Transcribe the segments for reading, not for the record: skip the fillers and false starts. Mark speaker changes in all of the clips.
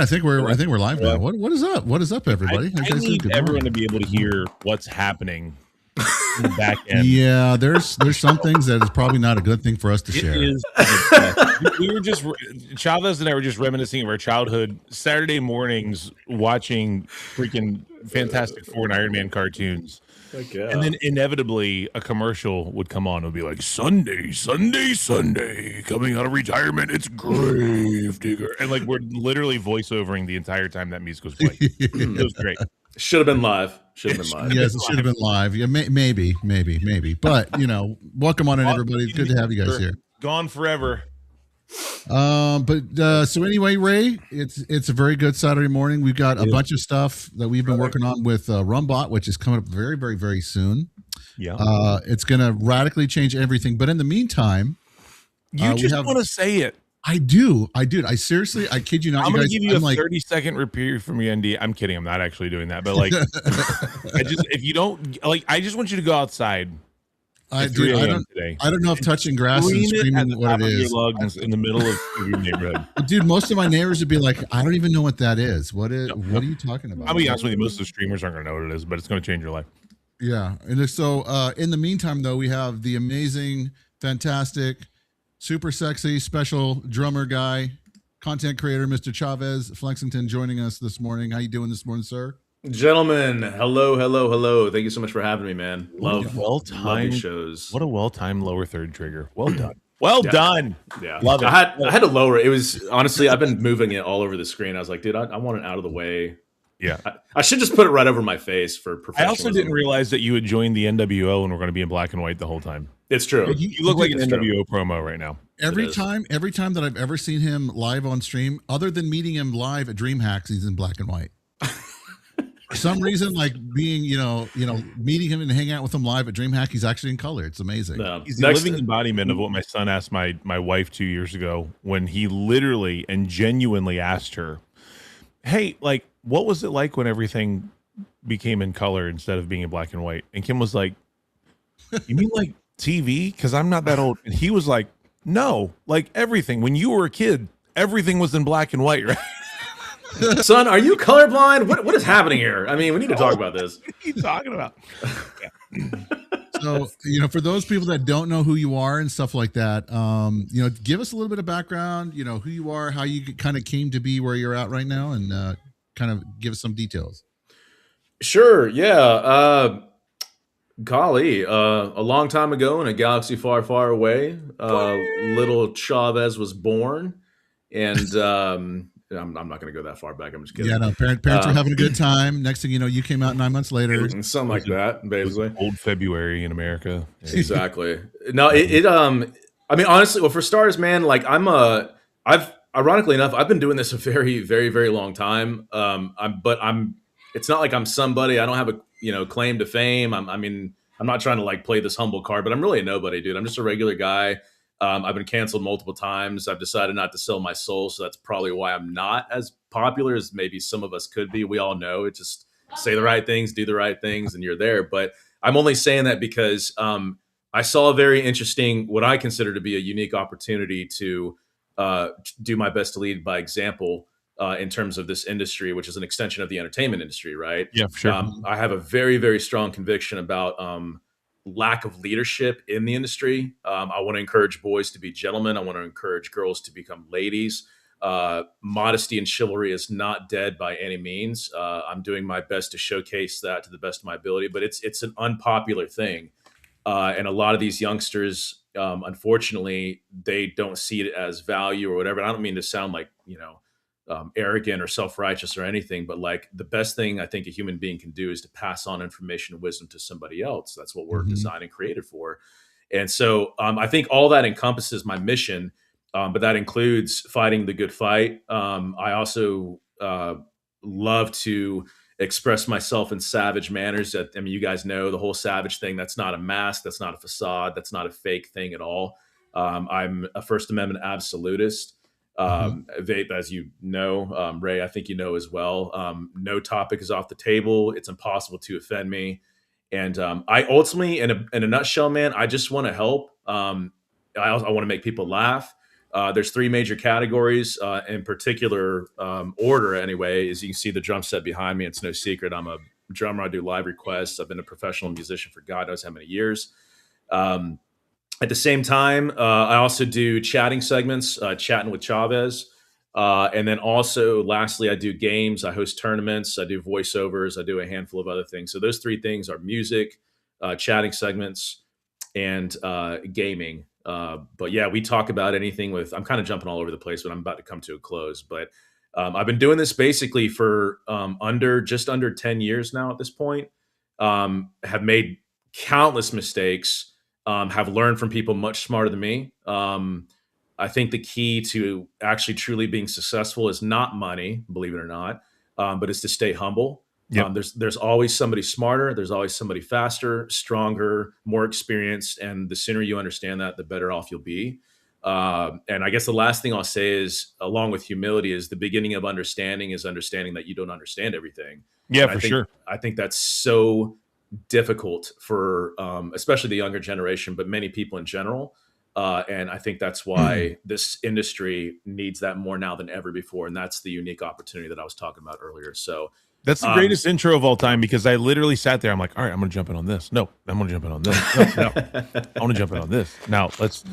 Speaker 1: I think we're live now. What is up? What is up, everybody?
Speaker 2: I need everyone to be able to hear what's happening in the back end.
Speaker 1: Yeah, there's some things that is probably not a good thing for us to share.
Speaker 2: We were just Chavez and I were just reminiscing of our childhood Saturday mornings watching freaking Fantastic Four and Iron Man cartoons. And then inevitably a commercial would come on. It would be like, Sunday, coming out of retirement, it's Gravedigger. And like we're literally voiceovering the entire time that music was playing. It was great.
Speaker 3: Should have been live.
Speaker 1: Yes, it should have been live. Yeah, maybe. But welcome on in, everybody. It's good to have you guys here.
Speaker 2: Gone forever.
Speaker 1: So anyway, Ray, it's a very good Saturday morning. We've got a bunch of stuff that we've been working on with RUM-Bot, which is coming up very, very, very soon.
Speaker 2: Yeah.
Speaker 1: It's going to radically change everything. But in the meantime,
Speaker 2: you just want to say it.
Speaker 1: I do. I seriously, I kid you not.
Speaker 2: I'm going to give you a 30-second repeat from your ND. I'm kidding. I'm not actually doing that. But like, if you don't like, I just want you to go outside.
Speaker 1: I don't know if touching grass and screaming what it is.
Speaker 2: Lungs in the middle of your neighborhood.
Speaker 1: Dude, most of my neighbors would be like, I don't even know what that is. What are you talking about?
Speaker 2: I'll be honest with you, most of the streamers aren't going to know what it is, but it's going to change your life.
Speaker 1: Yeah. And so in the meantime, though, we have the amazing, fantastic, super sexy, special drummer guy, content creator, Mr. Chavez Flexington, joining us this morning. How you doing this morning, sir?
Speaker 3: Gentlemen, hello. Thank you so much for having me, man. Love shows.
Speaker 2: What a well-timed lower third trigger. Well done. Well done.
Speaker 3: Yeah.
Speaker 2: Love it.
Speaker 3: I had to lower it. It was honestly, I've been moving it all over the screen. I was like, dude, I want it out of the way.
Speaker 2: Yeah.
Speaker 3: I should just put it right over my face for professionalism.
Speaker 2: I also didn't realize that you had joined the NWO and we're going to be in black and white the whole time.
Speaker 3: It's true.
Speaker 2: You look like an NWO promo right now.
Speaker 1: Every time that I've ever seen him live on stream, other than meeting him live at DreamHacks, he's in black and white. For some reason, like being, meeting him and hanging out with him live at DreamHack, he's actually in color. It's amazing.
Speaker 2: He's the living embodiment of what my son asked my wife 2 years ago when he literally and genuinely asked her, hey, like, what was it like when everything became in color instead of being in black and white? And Kim was like, you mean like TV? Because I'm not that old. And he was like, no, like everything. When you were a kid, everything was in black and white, right?
Speaker 3: Son, are you colorblind? What is happening here? I mean, we need to talk about this.
Speaker 2: What are you talking about?
Speaker 1: So, for those people that don't know who you are and stuff like that, give us a little bit of background, who you are, how you kind of came to be where you're at right now, and kind of give us some details.
Speaker 3: Sure. Yeah. Golly, a long time ago in a galaxy far, far away, little Chavez was born, and I'm not going to go that far back. I'm just kidding.
Speaker 1: Yeah, no. Parents were having a good time. Next thing you know, you came out 9 months later.
Speaker 3: Something like that, basically.
Speaker 2: Old February in America.
Speaker 3: Exactly. No, I mean, honestly, well, for starters, man, like ironically enough, I've been doing this a very, very, very long time. It's not like I'm somebody. I don't have a claim to fame. I'm not trying to like play this humble card, but I'm really a nobody, dude. I'm just a regular guy. I've been canceled multiple times. I've decided not to sell my soul, so that's probably why I'm not as popular as maybe some of us could be. We all know it. Just say the right things, do the right things, and you're there. But I'm only saying that because I saw a very interesting, what I consider to be a unique opportunity to do my best to lead by example in terms of this industry, which is an extension of the entertainment industry, right?
Speaker 2: Yeah, for sure.
Speaker 3: I have a very, very strong conviction about lack of leadership in the industry. I want to encourage boys to be gentlemen. I want to encourage girls to become ladies. Modesty and chivalry is not dead by any means. I'm doing my best to showcase that to the best of my ability, but it's an unpopular thing. And a lot of these youngsters, unfortunately, they don't see it as value or whatever. And I don't mean to sound like, arrogant or self-righteous or anything, but like the best thing I think a human being can do is to pass on information and wisdom to somebody else. That's what we're designed and created for. And so I think all that encompasses my mission, but that includes fighting the good fight. I also love to express myself in savage manners. You guys know the whole savage thing. That's not a mask. That's not a facade. That's not a fake thing at all. I'm a First Amendment absolutist. Vape, as you know, Ray, I think you know as well. No topic is off the table. It's impossible to offend me. And I ultimately, in a nutshell, man, I just want to help. I want to make people laugh. There's three major categories in particular order anyway. As you can see the drum set behind me, it's no secret I'm a drummer. I do live requests. I've been a professional musician for God knows how many years. At the same time, I also do chatting segments, chatting with Chavez. And then also, lastly, I do games. I host tournaments. I do voiceovers. I do a handful of other things. So those three things are music, chatting segments, and gaming. But yeah, we talk about anything with, I'm kind of jumping all over the place, but I'm about to come to a close. But I've been doing this basically for just under 10 years now at this point. Have made countless mistakes. Have learned from people much smarter than me. I think the key to actually truly being successful is not money, believe it or not, but it's to stay humble.
Speaker 2: Yep.
Speaker 3: There's always somebody smarter. There's always somebody faster, stronger, more experienced. And the sooner you understand that, the better off you'll be. And I guess the last thing I'll say is, along with humility, is the beginning of understanding is understanding that you don't understand everything.
Speaker 2: Yeah,
Speaker 3: And
Speaker 2: sure.
Speaker 3: I think that's so difficult for especially the younger generation, but many people in general. And I think that's why this industry needs that more now than ever before. And that's the unique opportunity that I was talking about earlier. So
Speaker 2: that's the greatest intro of all time, because I literally sat there. I'm like, all right, I'm going to jump in on this. No, I'm going to jump in on this. No, I want to jump in on this. Now let's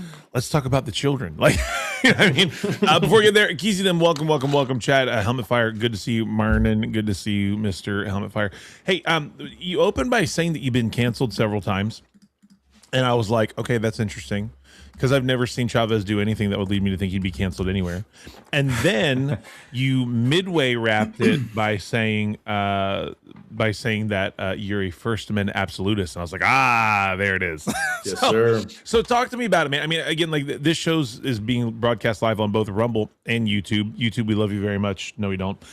Speaker 2: talk about the children. Like, you know what I mean, before we get there, Keezy, them, welcome, Chad. Helmet Fire, good to see you. Marnin, good to see you, Mr. Helmet Fire. Hey, you opened by saying that you've been canceled several times, and I was like, okay, that's interesting, because I've never seen Chavez do anything that would lead me to think he'd be canceled anywhere. And then you midway wrapped it by saying that you're a First Amendment absolutist, and I was like, there it is.
Speaker 3: Yes, sir.
Speaker 2: So talk to me about it, man. I mean, again, like this show's is being broadcast live on both Rumble and YouTube. YouTube, we love you very much. No, we don't.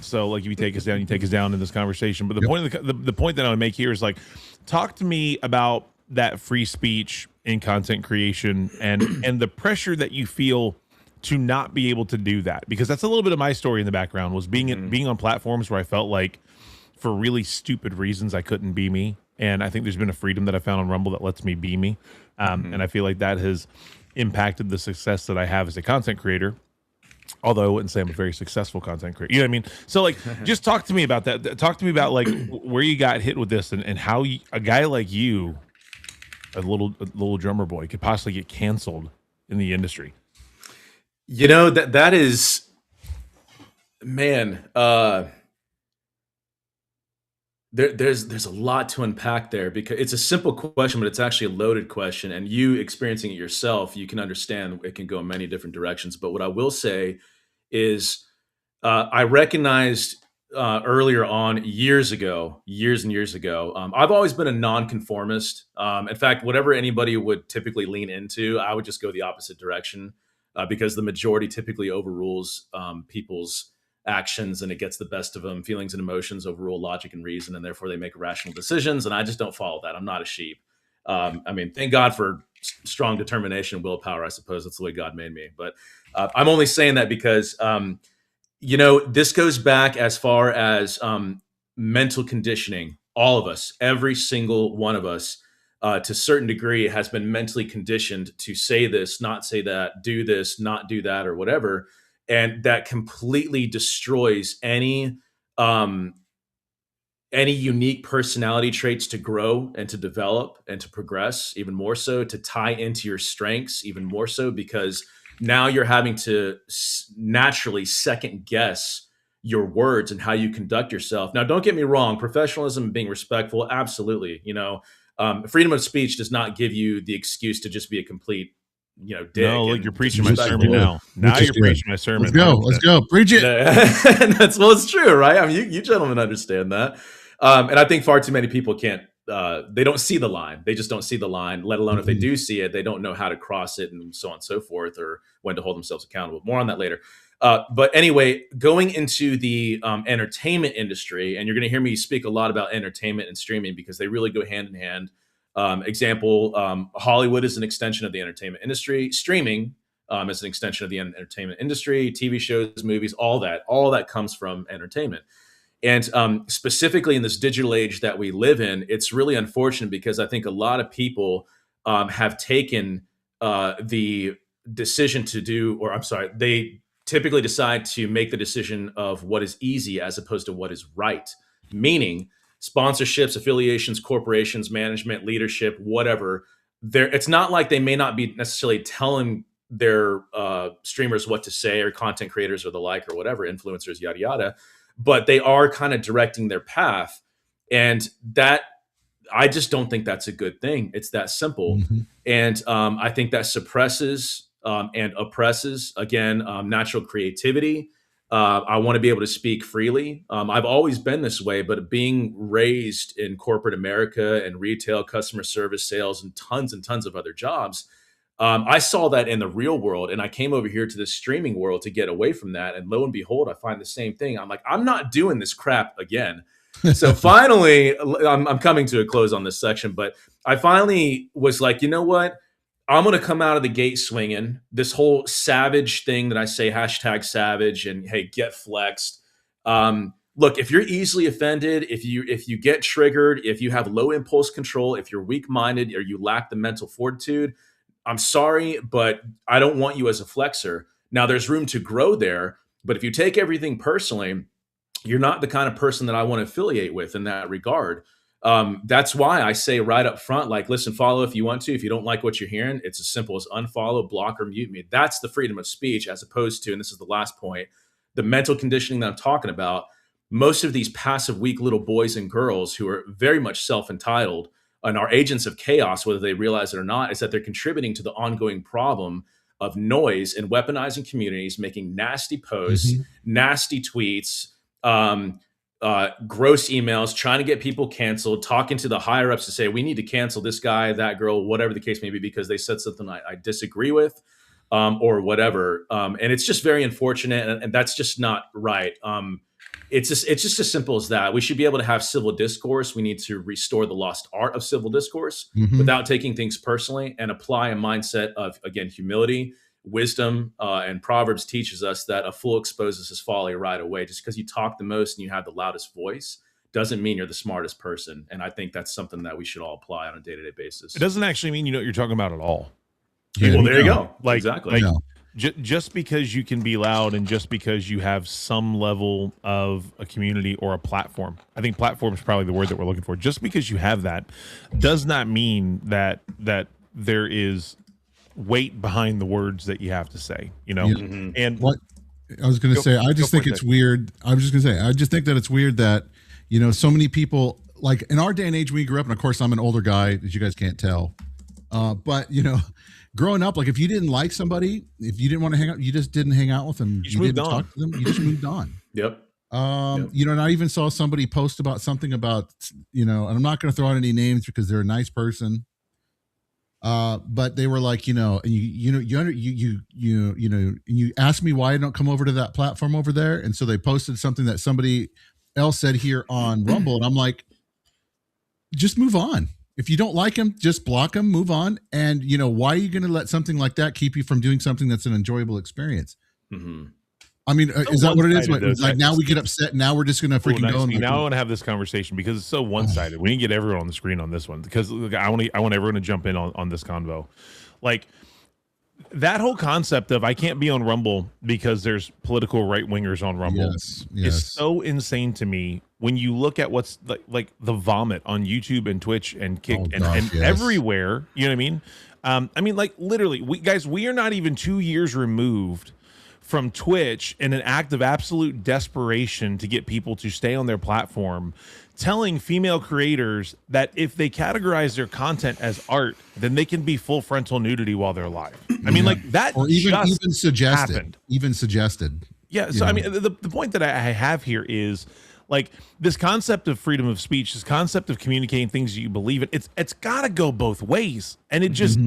Speaker 2: So like, if you take us down, you take us down in this conversation. But the point of the point that I would make here is, like, talk to me about that free speech in content creation and the pressure that you feel to not be able to do that, because that's a little bit of my story in the background, was being on platforms where I felt like, for really stupid reasons, I couldn't be me. And I think there's been a freedom that I found on Rumble that lets me be me. And I feel like that has impacted the success that I have as a content creator. Although I wouldn't say I'm a very successful content creator. You know what I mean? So, like, just talk to me about that. Talk to me about, like, where you got hit with this, and how a guy like you, a little drummer boy, could possibly get canceled in the industry.
Speaker 3: You know, that is, man, there's a lot to unpack there, because it's a simple question, but it's actually a loaded question. And you experiencing it yourself, you can understand it can go in many different directions. But what I will say is, I recognized earlier on, years and years ago, I've always been a nonconformist. In fact, whatever anybody would typically lean into, I would just go the opposite direction, because the majority typically overrules people's actions, and it gets the best of them. Feelings and emotions overrule logic and reason, and therefore they make rational decisions. And I just don't follow that. I'm not a sheep. I mean, thank God for strong determination and willpower. I suppose that's the way God made me. But I'm only saying that because you know, this goes back as far as mental conditioning. All of us, every single one of us, to a certain degree, has been mentally conditioned to say this, not say that, do this, not do that, or whatever. And that completely destroys any unique personality traits to grow and to develop and to progress, even more so, to tie into your strengths, even more so, because now you're having to naturally second guess your words and how you conduct yourself. Now, don't get me wrong, professionalism and being respectful, absolutely. You know, freedom of speech does not give you the excuse to just be a complete, you know, dick.
Speaker 2: No, look, you're preaching my sermon now. Now you're preaching my sermon.
Speaker 1: Let's go. Preach it.
Speaker 3: Well, it's true, right? I mean, you gentlemen understand that. And I think far too many people can't, they don't see the line. They just don't see the line, let alone if they do see it, they don't know how to cross it, and so on and so forth, or when to hold themselves accountable. More on that later. But anyway, going into the entertainment industry, and you're going to hear me speak a lot about entertainment and streaming, because they really go hand in hand. Example, Hollywood is an extension of the entertainment industry. Streaming is an extension of the entertainment industry. TV shows, movies, all that comes from entertainment. And specifically in this digital age that we live in, it's really unfortunate, because I think a lot of people have taken the decision to do, or I'm sorry, they typically decide to make the decision of what is easy as opposed to what is right. Meaning sponsorships, affiliations, corporations, management, leadership, whatever. It's not like they may not be necessarily telling their streamers what to say, or content creators or the like, or whatever, influencers, yada, yada, but they are kind of directing their path. And that, I just don't think that's a good thing. It's that simple.
Speaker 1: Mm-hmm.
Speaker 3: And I think that suppresses and oppresses, again, natural creativity. I want to be able to speak freely. I've always been this way, but being raised in corporate America and retail, customer service, sales, and tons of other jobs, I saw that in the real world, and I came over here to the streaming world to get away from that. And lo and behold, I find the same thing. I'm like, I'm not doing this crap again. So finally, I'm coming to a close on this section, but I finally was like, you know what? I'm going to come out of the gate swinging. This whole savage thing that I say, #savage, and hey, get flexed. Look, if you're easily offended, if you get triggered, if you have low impulse control, if you're weak-minded, or you lack the mental fortitude, I'm sorry, but I don't want you as a flexer. Now, there's room to grow there, but if you take everything personally, you're not the kind of person that I want to affiliate with in that regard. That's why I say right up front, like, listen, follow if you want to. If you don't like what you're hearing, it's as simple as unfollow, block, or mute me. That's the freedom of speech, as opposed to, and this is the last point, the mental conditioning that I'm talking about. Most of these passive, weak little boys and girls who are very much self-entitled and are agents of chaos, whether they realize it or not, is that they're contributing to the ongoing problem of noise and weaponizing communities, making nasty posts, nasty tweets, gross emails, trying to get people canceled, talking to the higher ups to say, we need to cancel this guy, that girl, whatever the case may be, because they said something I disagree with, or whatever. And it's just very unfortunate. And that's just not right. It's just as simple as that. We should be able to have civil discourse. We need to restore the lost art of civil discourse without taking things personally, and apply a mindset of, again, humility, wisdom, and Proverbs teaches us that a fool exposes his folly right away. Just because you talk the most and you have the loudest voice doesn't mean you're the smartest person. And I think that's something that we should all apply on a day-to-day basis.
Speaker 2: It doesn't actually mean you know what you're talking about at all.
Speaker 1: Yeah,
Speaker 3: well, there you go.
Speaker 2: Like,
Speaker 3: exactly.
Speaker 2: Just because you can be loud, and just because you have some level of a community or a platform, I think platform is probably the word that we're looking for. Just because you have that does not mean that there is weight behind the words that you have to say, you know?
Speaker 1: Yeah.
Speaker 2: And
Speaker 1: what I was going to say, I just think it's weird. I was just going to say, I just think that it's weird that, you know, so many people, like in our day and age, we grew up, and of course I'm an older guy, as you guys can't tell. But you know, growing up, like if you didn't like somebody, if you didn't want to hang out, you just didn't hang out with them. You didn't talk to them. You just moved on.
Speaker 3: Yep.
Speaker 1: You know, and I even saw somebody post about something about, you know, and I'm not going to throw out any names because they're a nice person. But they were like, you know, and you asked me why I don't come over to that platform over there. And so they posted something that somebody else said here on Rumble. And I'm like, just move on. If you don't like him, just block him, move on. And, you know, why are you going to let something like that keep you from doing something that's an enjoyable experience? I mean, is that what it is? Like now we get upset. Now we're just going to freaking go.
Speaker 2: Now I want to have this conversation because it's so one-sided. We need to get everyone on the screen on this one, because look, I want everyone to jump in on this convo. Like that whole concept of I can't be on Rumble because there's political right-wingers on Rumble is so insane to me. When you look at what's like the vomit on YouTube and Twitch and Kick and everywhere, you know what I mean? Like literally, we are not even 2 years removed from Twitch in an act of absolute desperation to get people to stay on their platform, telling female creators that if they categorize their content as art, then they can be full frontal nudity while they're live. I mean, like that, or even suggested, happened.
Speaker 1: Even suggested.
Speaker 2: Yeah. So I mean, the point that I have here is like this concept of freedom of speech, this concept of communicating things you believe in. It's got to go both ways, and it just.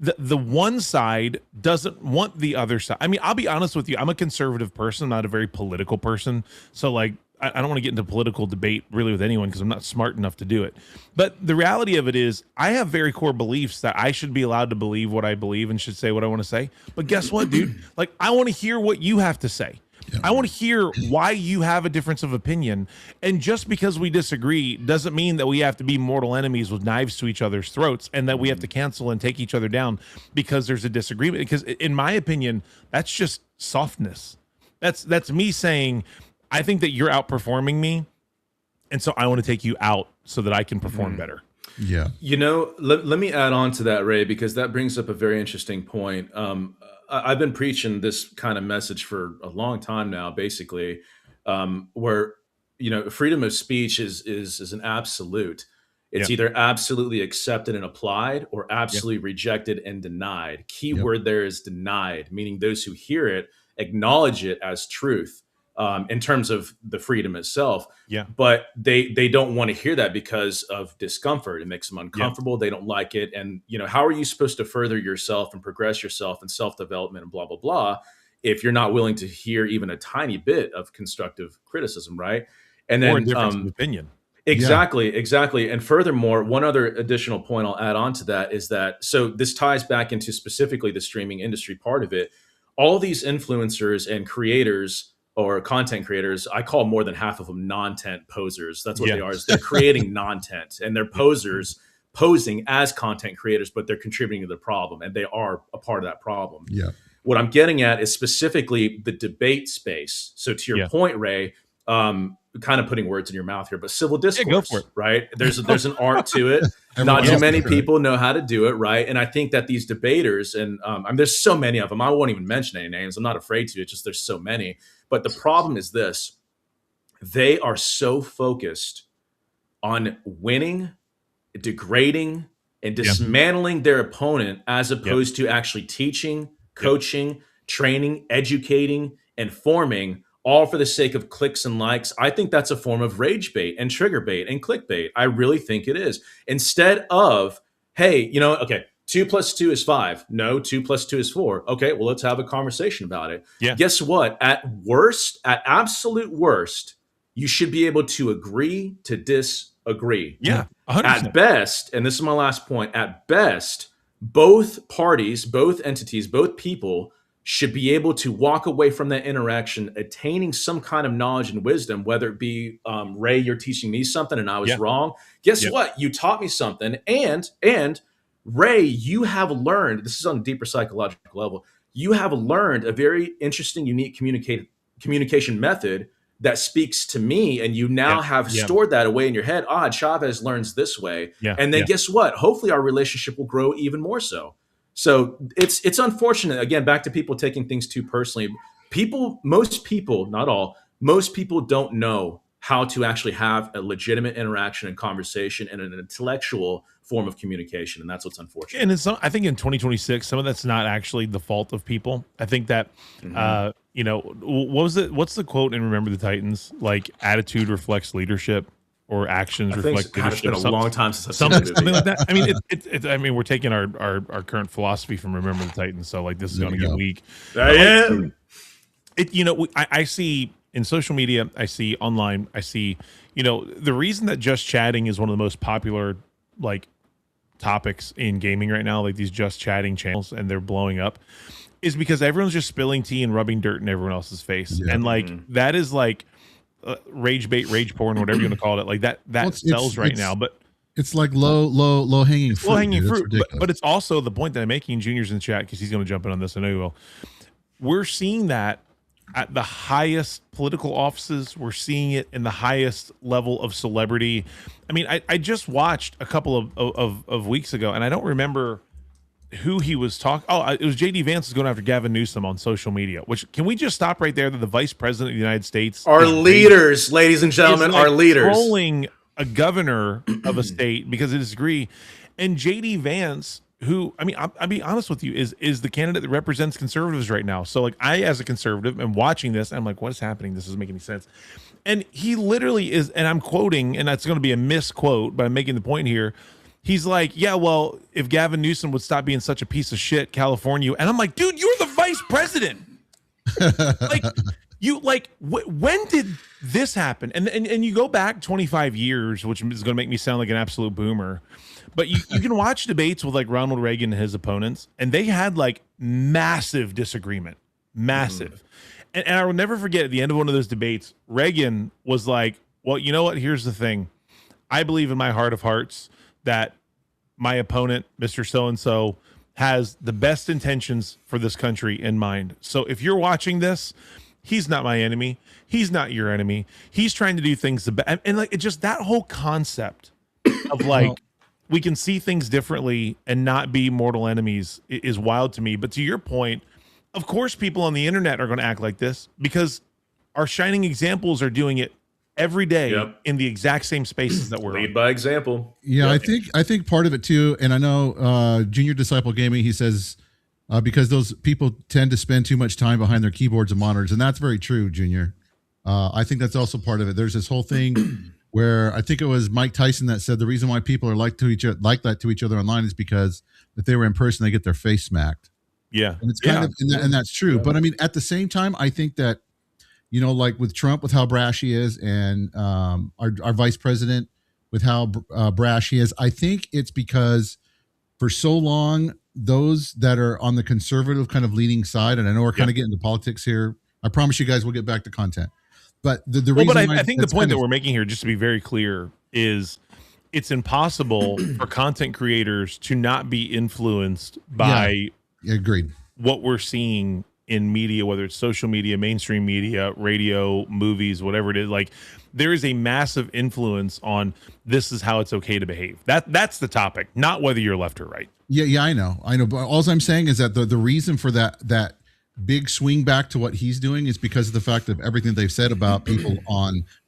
Speaker 2: The one side doesn't want the other side. I mean, I'll be honest with you. I'm a conservative person, not a very political person. So like, I don't want to get into political debate really with anyone because I'm not smart enough to do it. But the reality of it is I have very core beliefs that I should be allowed to believe what I believe and should say what I want to say. But guess what, dude? Like, I want to hear what you have to say. I want to hear why you have a difference of opinion. And just because we disagree doesn't mean that we have to be mortal enemies with knives to each other's throats and that we have to cancel and take each other down because there's a disagreement. Because in my opinion, that's just softness. That's me saying, I think that you're outperforming me. And so I want to take you out so that I can perform better.
Speaker 1: Yeah.
Speaker 3: You know, let me add on to that, Ray, because that brings up a very interesting point. I've been preaching this kind of message for a long time now, basically, where, you know, freedom of speech is an absolute. It's either absolutely accepted and applied or absolutely rejected and denied. Key word there is denied, meaning those who hear it acknowledge it as truth. In terms of the freedom itself. But they don't want to hear that because of discomfort. It makes them uncomfortable. They don't like it. And, you know, how are you supposed to further yourself and progress yourself and self-development and blah, blah, blah, if you're not willing to hear even a tiny bit of constructive criticism, right? And then
Speaker 2: or a difference of opinion.
Speaker 3: Exactly. And furthermore, one other additional point I'll add on to that is that, so this ties back into specifically the streaming industry part of it. All these influencers and creators or content creators, I call more than half of them non-tent posers. That's what they are. Is they're creating non-tent, and they're posers posing as content creators, but they're contributing to the problem, and they are a part of that problem. What I'm getting at is specifically the debate space. So to your point, Ray, kind of putting words in your mouth here, but civil discourse, right? There's an art to it. Not too many people know how to do it, right? And I think that these debaters, and I mean, there's so many of them. I won't even mention any names. I'm not afraid to. It's just there's so many. But the problem is this: they are so focused on winning, degrading, and dismantling their opponent, as opposed to actually teaching, coaching, training, educating, and forming, all for the sake of clicks and likes. I think that's a form of rage bait and trigger bait and clickbait. I really think it is. Instead of, hey, you know, okay, 2 + 2 is 5. No, 2 + 2 is 4. Okay, well, let's have a conversation about it. Guess what? At absolute worst, you should be able to agree to disagree.
Speaker 2: 100%.
Speaker 3: At best, and this is my last point, at best, both parties, both entities, both people should be able to walk away from that interaction attaining some kind of knowledge and wisdom, whether it be, Ray, you're teaching me something and I was wrong. Guess what? You taught me something. And Ray, you have learned, this is on a deeper psychological level, you have learned a very interesting, unique communication method that speaks to me, and you now have stored that away in your head. Chavez learns this way. And then guess what? Hopefully our relationship will grow even more so. So it's unfortunate, again, back to people taking things too personally. Most people, not all, most people don't know how to actually have a legitimate interaction and conversation and an intellectual form of communication. And that's what's unfortunate.
Speaker 2: And I think in 2026, some of that's not actually the fault of people. I think that, you know, what's the quote in Remember the Titans? Like, attitude reflects leadership, or actions reflect leadership.
Speaker 3: It's been a long time since I've
Speaker 2: seen something like that. I mean, I mean, we're taking our current philosophy from Remember the Titans. So like, this is going to get weak. You know, I see in social media, I see online, I see, you know, the reason that just chatting is one of the most popular, like, topics in gaming right now, like these just chatting channels, and they're blowing up, is because everyone's just spilling tea and rubbing dirt in everyone else's face. And like, that is like rage bait, rage porn, whatever you want to call it. Like that sells right now, but
Speaker 1: it's like low hanging fruit.
Speaker 2: Low hanging fruit. But it's also the point that I'm making, Junior's in the chat, because he's going to jump in on this. I know he will. We're seeing that at the highest political offices. We're seeing it in the highest level of celebrity. I mean, I just watched a couple of weeks ago, and I don't remember who he was talking. Oh, it was JD Vance was going after Gavin Newsom on social media. Which, can we just stop right there? That the vice president of the United States,
Speaker 3: our leaders, ladies and gentlemen, our leaders,
Speaker 2: trolling a governor of a state because they disagree, and JD Vance, who, I mean, I'll be honest with you, is the candidate that represents conservatives right now. So like, I, as a conservative, am watching this, and I'm like, what is happening? This doesn't make any sense. And he literally is, and I'm quoting, and that's going to be a misquote, but I'm making the point here. He's like, yeah, well, if Gavin Newsom would stop being such a piece of shit, California. And I'm like, dude, you're the vice president. Like, you, like, when did this happen? And you go back 25 years, which is going to make me sound like an absolute boomer. But you can watch debates with like Ronald Reagan and his opponents, and they had like massive disagreement, massive. And I will never forget at the end of one of those debates, Reagan was like, well, you know what? Here's the thing. I believe in my heart of hearts that my opponent, Mr. So-and-so, has the best intentions for this country in mind. So if you're watching this, he's not my enemy. He's not your enemy. He's trying to do things the best. And like, it just, that whole concept of like, we can see things differently and not be mortal enemies is wild to me. But to your point, of course, people on the internet are going to act like this because our shining examples are doing it every day in the exact same spaces that we're
Speaker 3: lead by example.
Speaker 1: Yeah, I think part of it too, and I know Junior Disciple Gaming, he says because those people tend to spend too much time behind their keyboards and monitors, and that's very true, Junior. I think that's also part of it. There's this whole thing where I think it was Mike Tyson that said the reason why people are like that to each other online is because if they were in person, they get their face smacked.
Speaker 2: Yeah,
Speaker 1: and it's kind of and that's true. But I mean, at the same time, I think that, you know, like with Trump, with how brash he is, and our vice president with how brash he is, I think it's because for so long, those that are on the conservative kind of leaning side, and I know we're kind of getting into politics here. I promise you guys we'll get back to content. But the reason
Speaker 2: I think the point that we're making here, just to be very clear, is it's impossible for content creators to not be influenced by
Speaker 1: agreed
Speaker 2: what we're seeing in media, whether it's social media, mainstream media, radio, movies, whatever it is. Like, there is a massive influence on this is how it's okay to behave. That's the topic, not whether you're left or right.
Speaker 1: Yeah, I know. But all I'm saying is that the reason for that big swing back to what he's doing is because of the fact of everything they've said about people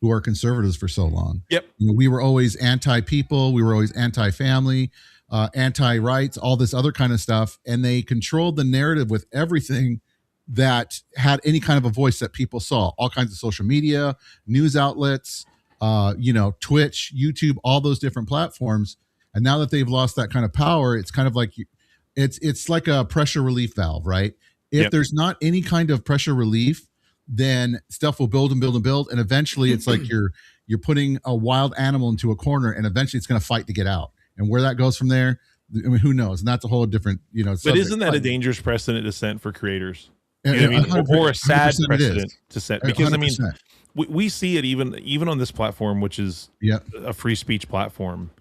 Speaker 1: who are conservatives for so long.
Speaker 2: Yep.
Speaker 1: You know, we were always anti-people, we were always anti-family, anti-rights, all this other kind of stuff, and they controlled the narrative with everything that had any kind of a voice that people saw. All kinds of social media, news outlets, Twitch, YouTube, all those different platforms. And now that they've lost that kind of power, it's kind of like it's like a pressure relief valve, right? If there's not any kind of pressure relief, then stuff will build and build and build, and eventually it's like you're putting a wild animal into a corner, and eventually it's going to fight to get out. And where that goes from there, I mean, who knows? And that's a whole different,
Speaker 2: But
Speaker 1: subject.
Speaker 2: Isn't that a dangerous precedent to set for creators?
Speaker 1: You
Speaker 2: know what I mean? Or a sad precedent to set? Because
Speaker 1: 100%.
Speaker 2: I mean, we see it even on this platform, which is a free speech platform.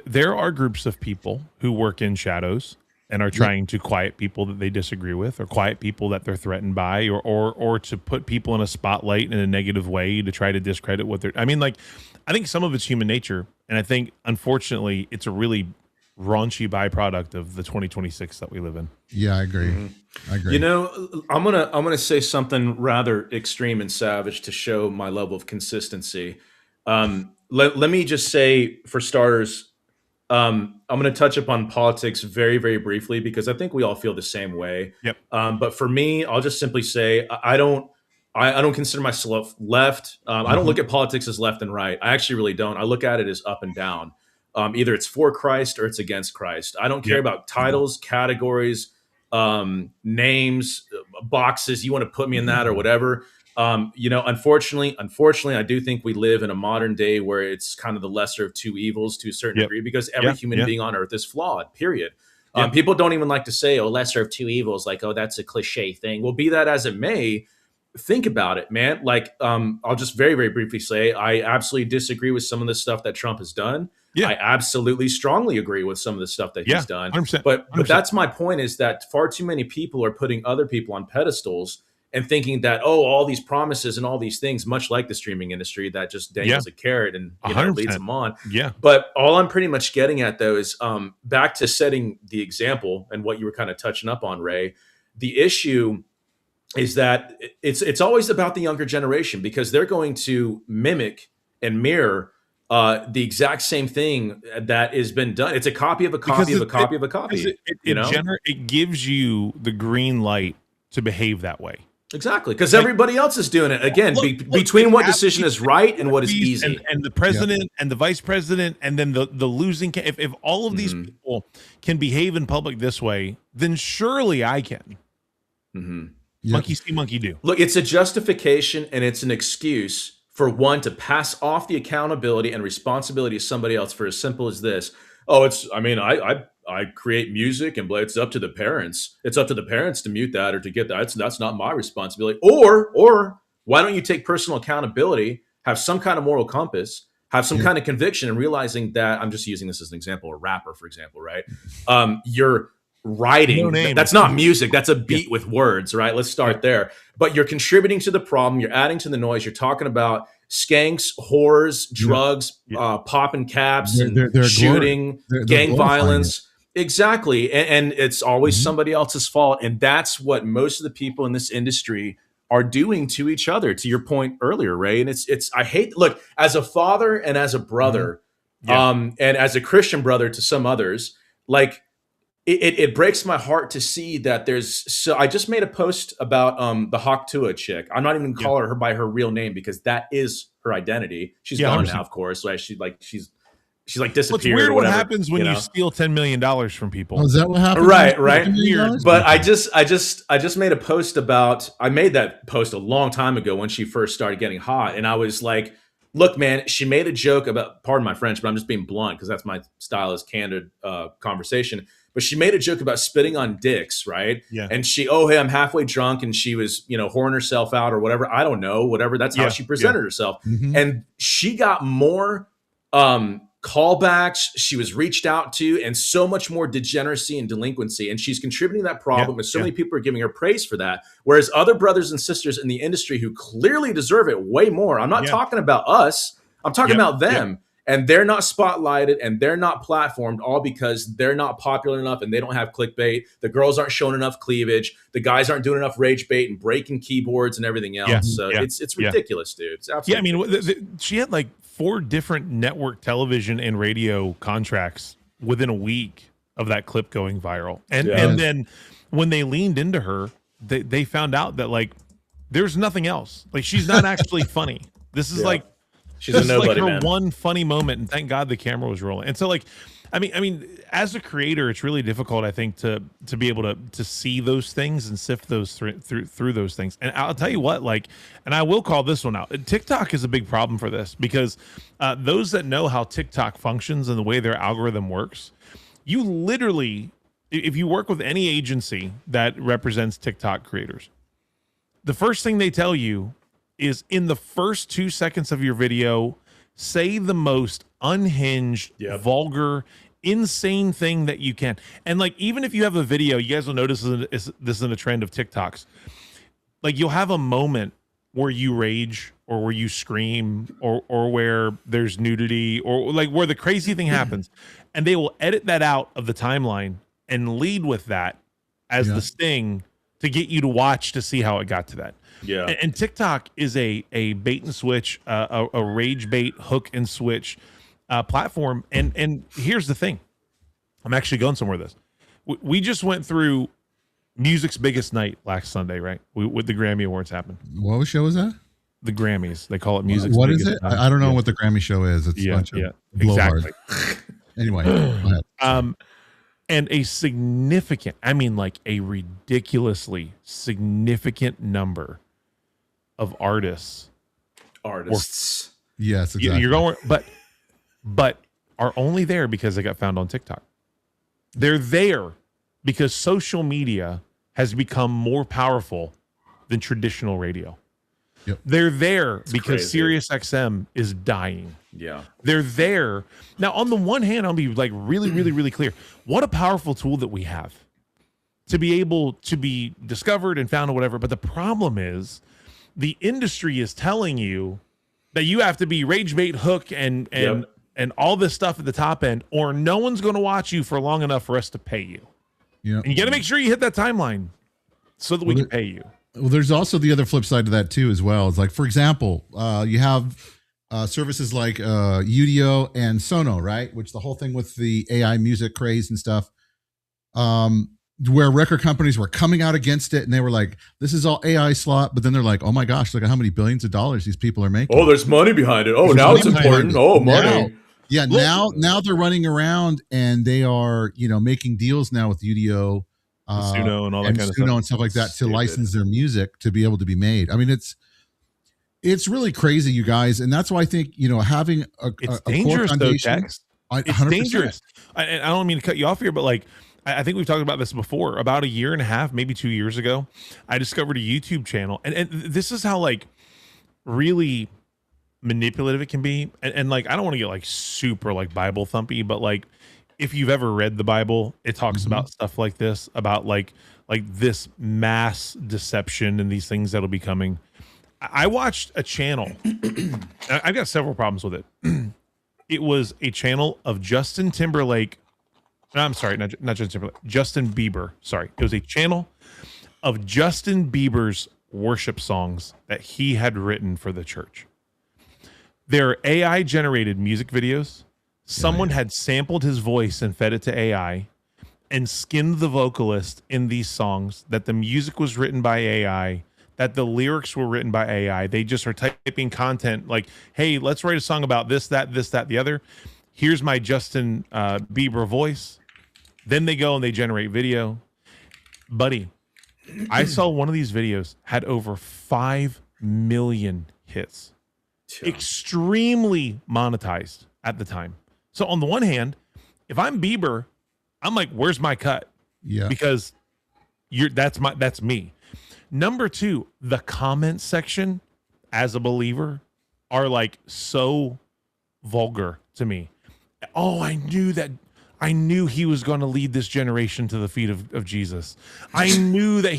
Speaker 2: There are groups of people who work in shadows and are trying to quiet people that they disagree with, or quiet people that they're threatened by, or to put people in a spotlight in a negative way to try to discredit what they're. I mean, like, I think some of it's human nature, and I think unfortunately it's a really raunchy byproduct of the 2026 that we live in.
Speaker 1: Yeah, I agree. I agree.
Speaker 3: You know, I'm gonna say something rather extreme and savage to show my level of consistency. Let me just say, for starters, I'm going to touch upon politics very, very briefly because I think we all feel the same way.
Speaker 2: Yep.
Speaker 3: But for me, I'll just simply say I don't consider myself left. I don't look at politics as left and right. I actually really don't. I look at it as up and down. Either it's for Christ or it's against Christ. I don't care about titles, categories, names, boxes. You want to put me in that or whatever. Unfortunately, I do think we live in a modern day where it's kind of the lesser of two evils to a certain degree, because every human being on earth is flawed, period. People don't even like to say, lesser of two evils, like, that's a cliche thing. Well, be that as it may, think about it, man. Like, I'll just very, very briefly say, I absolutely disagree with some of the stuff that Trump has done. I absolutely strongly agree with some of the stuff that he's done.
Speaker 2: 100%,
Speaker 3: but that's my point, is that far too many people are putting other people on pedestals and thinking that, all these promises and all these things, much like the streaming industry, that just dangles a carrot and leads them on. Yeah. But all I'm pretty much getting at, though, is back to setting the example and what you were kind of touching up on, Ray. The issue is that it's always about the younger generation, because they're going to mimic and mirror the exact same thing that has been done. It's a copy of a copy of a copy of a copy.
Speaker 2: It gives you the green light to behave that way.
Speaker 3: Exactly, because everybody else is doing it. Again, between what decision is right and what is easy.
Speaker 2: And the president and the vice president, and then the losing. If all of these people can behave in public this way, then surely I can. Monkey see, monkey do.
Speaker 3: Look, it's a justification and it's an excuse for one to pass off the accountability and responsibility of somebody else, for as simple as this. I I create music, and it's up to the parents. It's up to the parents to mute that or to get that. That's not my responsibility. Or why don't you take personal accountability, have some kind of moral compass, have some kind of conviction, and realizing that, I'm just using this as an example, a rapper, for example, right? You're writing, that's not music, that's a beat with words, right? Let's start there. But you're contributing to the problem, you're adding to the noise, you're talking about skanks, whores, drugs, popping caps, they're shooting, gang violence. Exactly. And it's always somebody else's fault. And that's what most of the people in this industry are doing to each other, to your point earlier, Ray. And I hate, look, as a father and as a brother, and as a Christian brother to some others, like, it breaks my heart to see that I just made a post about the Hawk Tua chick. I'm not even calling her by her real name because that is her identity. She's gone 100%. Now, of course. Right? She's like disappeared.
Speaker 2: Well, it's weird what happens when you steal $10 million from people.
Speaker 1: Oh, is that what happened?
Speaker 3: Right. Weird. But I just made a post about. I made that post a long time ago when she first started getting hot, and I was like, look, man, she made a joke about, pardon my French, but I'm just being blunt because that's my style, is candid conversation. But she made a joke about spitting on dicks, right? Yeah. And hey, I'm halfway drunk, and she was, whoring herself out or whatever. I don't know, whatever. That's how she presented herself. Mm-hmm. And she got more callbacks. She was reached out to, and so much more degeneracy and delinquency. And she's contributing to that problem. And so many people are giving her praise for that. Whereas other brothers and sisters in the industry who clearly deserve it way more. I'm not talking about us. I'm talking about them. Yeah. And they're not spotlighted and they're not platformed, all because they're not popular enough and they don't have clickbait. The girls aren't showing enough cleavage. The guys aren't doing enough rage bait and breaking keyboards and everything else. So it's ridiculous, dude. It's absolutely ridiculous.
Speaker 2: She had like 4 different network television and radio contracts within a week of that clip going viral. And then when they leaned into her, they found out that like there's nothing else. Like, she's not actually funny. This is like,
Speaker 3: she's a nobody,
Speaker 2: like her
Speaker 3: man.
Speaker 2: one funny moment, and thank God the camera was rolling. And so, like, I mean, as a creator, it's really difficult, I think, to be able to see those things and sift those through those things. And I'll tell you what, like, and I will call this one out. TikTok is a big problem for this because those that know how TikTok functions and the way their algorithm works, you literally, if you work with any agency that represents TikTok creators, the first thing they tell you is, in the first 2 seconds of your video, say the most unhinged, vulgar, insane thing that you can. And like, even if you have a video, you guys will notice this is in a trend of TikToks. Like, you'll have a moment where you rage or where you scream or where there's nudity or like where the crazy thing happens, and they will edit that out of the timeline and lead with that as the sting to get you to watch to see how it got to that. Yeah. And TikTok is a bait and switch, a rage bait, hook and switch platform. And here's the thing. I'm actually going somewhere with this. We just went through music's biggest night last Sunday, right? With the Grammy Awards happened.
Speaker 1: What show was that?
Speaker 2: The Grammys. They call it music's
Speaker 1: what
Speaker 2: biggest
Speaker 1: is it?
Speaker 2: night.
Speaker 1: I don't know what the Grammy show is. It's a bunch of
Speaker 2: exactly.
Speaker 1: Anyway, go ahead.
Speaker 2: And a significant, I mean, like a ridiculously significant number of artists.
Speaker 1: Yes, exactly.
Speaker 2: You're going, but are only there because they got found on TikTok. They're there because social media has become more powerful than traditional radio. Yep. They're there because SiriusXM is dying.
Speaker 3: Yeah.
Speaker 2: They're there. Now, on the one hand, I'll be like really, really, really clear. What a powerful tool that we have to be able to be discovered and found or whatever. But the problem is the industry is telling you that you have to be rage bait, hook, and all this stuff at the top end, or no one's going to watch you for long enough for us to pay you. Yeah. And you got to make sure you hit that timeline so that we can pay you.
Speaker 1: Well, there's also the other flip side to that too, as well. It's like, for example, you have services like Udio and Sono, right? Which the whole thing with the AI music craze and stuff, where record companies were coming out against it, and they were like, "This is all AI slot." But then they're like, "Oh my gosh, look at how many billions of dollars these people are making."
Speaker 3: Oh, there's money behind it. Oh, now it's important. Oh, money.
Speaker 1: Now they're running around and they are, making deals now with Udio.
Speaker 2: Suno and all that kind of stuff.
Speaker 1: And stuff like that to license their music to be able to be made. I mean, it's really crazy, you guys, and that's why I think having a
Speaker 2: dangerous
Speaker 1: core foundation.
Speaker 2: though, Tex. It's
Speaker 1: 100%.
Speaker 2: dangerous. I don't mean to cut you off here, but like, I think we've talked about this before. About a year and a half, maybe 2 years ago, I discovered a YouTube channel, and this is how like really manipulative it can be. And like, I don't want to get like super like Bible thumpy, but like, if you've ever read the Bible, it talks about stuff like this, about like this mass deception and these things that'll be coming. I watched a channel. I've got several problems with it. It was a channel of Justin Timberlake. I'm sorry, not Justin Timberlake. Justin Bieber. Sorry. It was a channel of Justin Bieber's worship songs that he had written for the church. They're AI generated music videos. Someone had sampled his voice and fed it to AI and skinned the vocalist in these songs, that the music was written by AI, that the lyrics were written by AI. They just are typing content like, hey, let's write a song about this, that, the other. Here's my Justin Bieber voice. Then they go and they generate video. Buddy, I saw one of these videos had over 5 million hits. Extremely monetized at the time. So on the one hand, if I'm Bieber, I'm like, where's my cut?
Speaker 1: Yeah.
Speaker 2: Because that's me. Number two, the comment section as a believer are like so vulgar to me. Oh, I knew he was going to lead this generation to the feet of Jesus. I knew that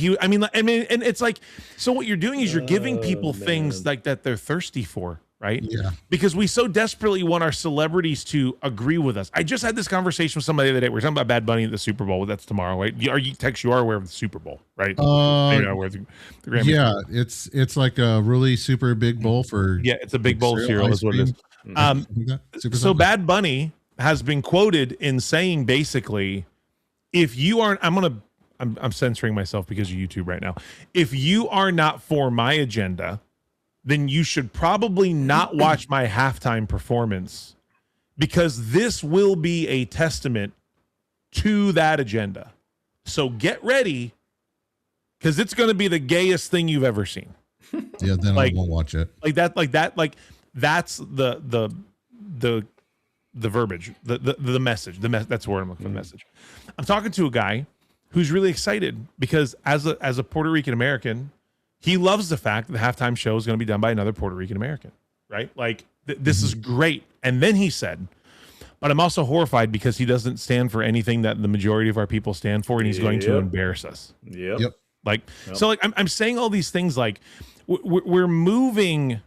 Speaker 2: and it's like, so what you're doing is you're giving people things like that they're thirsty for, right?
Speaker 1: Yeah.
Speaker 2: Because we so desperately want our celebrities to agree with us. I just had this conversation with somebody the other day. We're talking about Bad Bunny at the Super Bowl. That's tomorrow, right? You are aware of the Super Bowl, right? Where the Grammy.
Speaker 1: Yeah, it's like a really super big bowl for.
Speaker 2: Yeah, it's a big bowl of cereal is what it is. So Bad Bunny has been quoted in saying basically, if you aren't, I'm censoring myself because of YouTube right now. If you are not for my agenda, then you should probably not watch my halftime performance, because this will be a testament to that agenda. So get ready, because it's going to be the gayest thing you've ever seen.
Speaker 1: Yeah, then I won't watch it.
Speaker 2: That's the verbiage, the message. That's where I'm looking for the message. I'm talking to a guy who's really excited because as a Puerto Rican American, he loves the fact that the halftime show is going to be done by another Puerto Rican American, right? Like this is great. And then he said, but I'm also horrified because he doesn't stand for anything that the majority of our people stand for, and he's going to embarrass us.
Speaker 1: Yep.
Speaker 2: So like I'm saying all these things like we're moving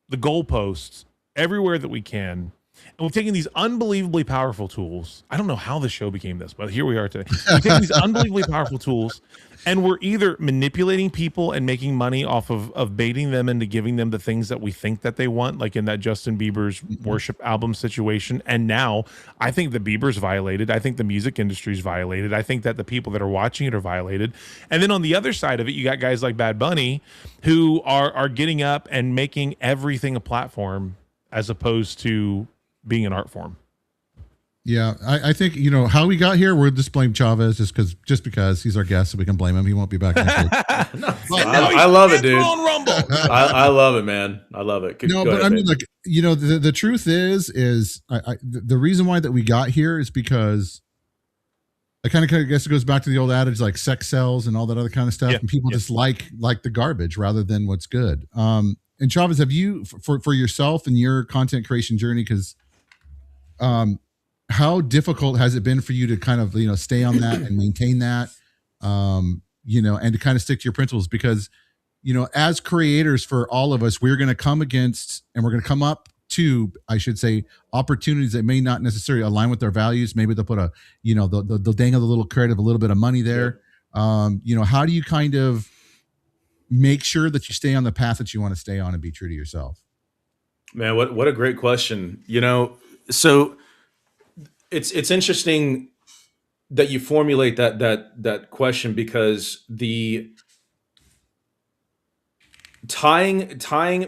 Speaker 2: the goalposts everywhere that we can. And we're taking these unbelievably powerful tools. I don't know how the show became this, but here we are today. We're taking these unbelievably powerful tools, and we're either manipulating people and making money off of baiting them into giving them the things that we think that they want, like in that Justin Bieber's worship album situation. And now I think the Bieber's violated. I think the music industry's violated. I think that the people that are watching it are violated. And then on the other side of it, you got guys like Bad Bunny who are getting up and making everything a platform as opposed to being an art form.
Speaker 1: Yeah, I think how we got here. We'll just blame Chavez just because he's our guest, so we can blame him. He won't be back next week.
Speaker 3: I love it, dude. I love it, man. I love it.
Speaker 1: Go ahead, I mean, like the truth is the reason why that we got here is because I kind of guess it goes back to the old adage like sex sells and all that other kind of stuff, and people just like the garbage rather than what's good. And Chavez, have you for yourself and your content creation journey, because how difficult has it been for you to kind of stay on that and maintain that, and to kind of stick to your principles? Because as creators, for all of us, we're going to come against, and we're going to come up to, I should say, opportunities that may not necessarily align with our values. Maybe they'll put they'll dangle the little carrot of a little bit of money there. How do you kind of make sure that you stay on the path that you want to stay on and be true to yourself?
Speaker 3: Man, what a great question. So it's interesting that you formulate that question, because the tying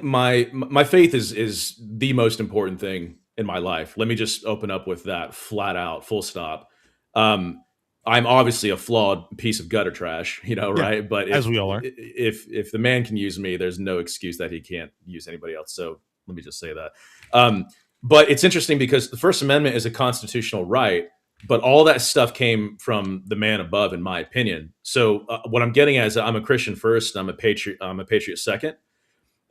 Speaker 3: my faith is the most important thing in my life. Let me just open up with that flat out, full stop. I'm obviously a flawed piece of gutter trash, right? But
Speaker 2: as we all are.
Speaker 3: If the man can use me, there's no excuse that he can't use anybody else. So let me just say that. But it's interesting because the First Amendment is a constitutional right, but all that stuff came from the man above, in my opinion. So what I'm getting at is that I'm a Christian first, and I'm a patriot. I'm a patriot second.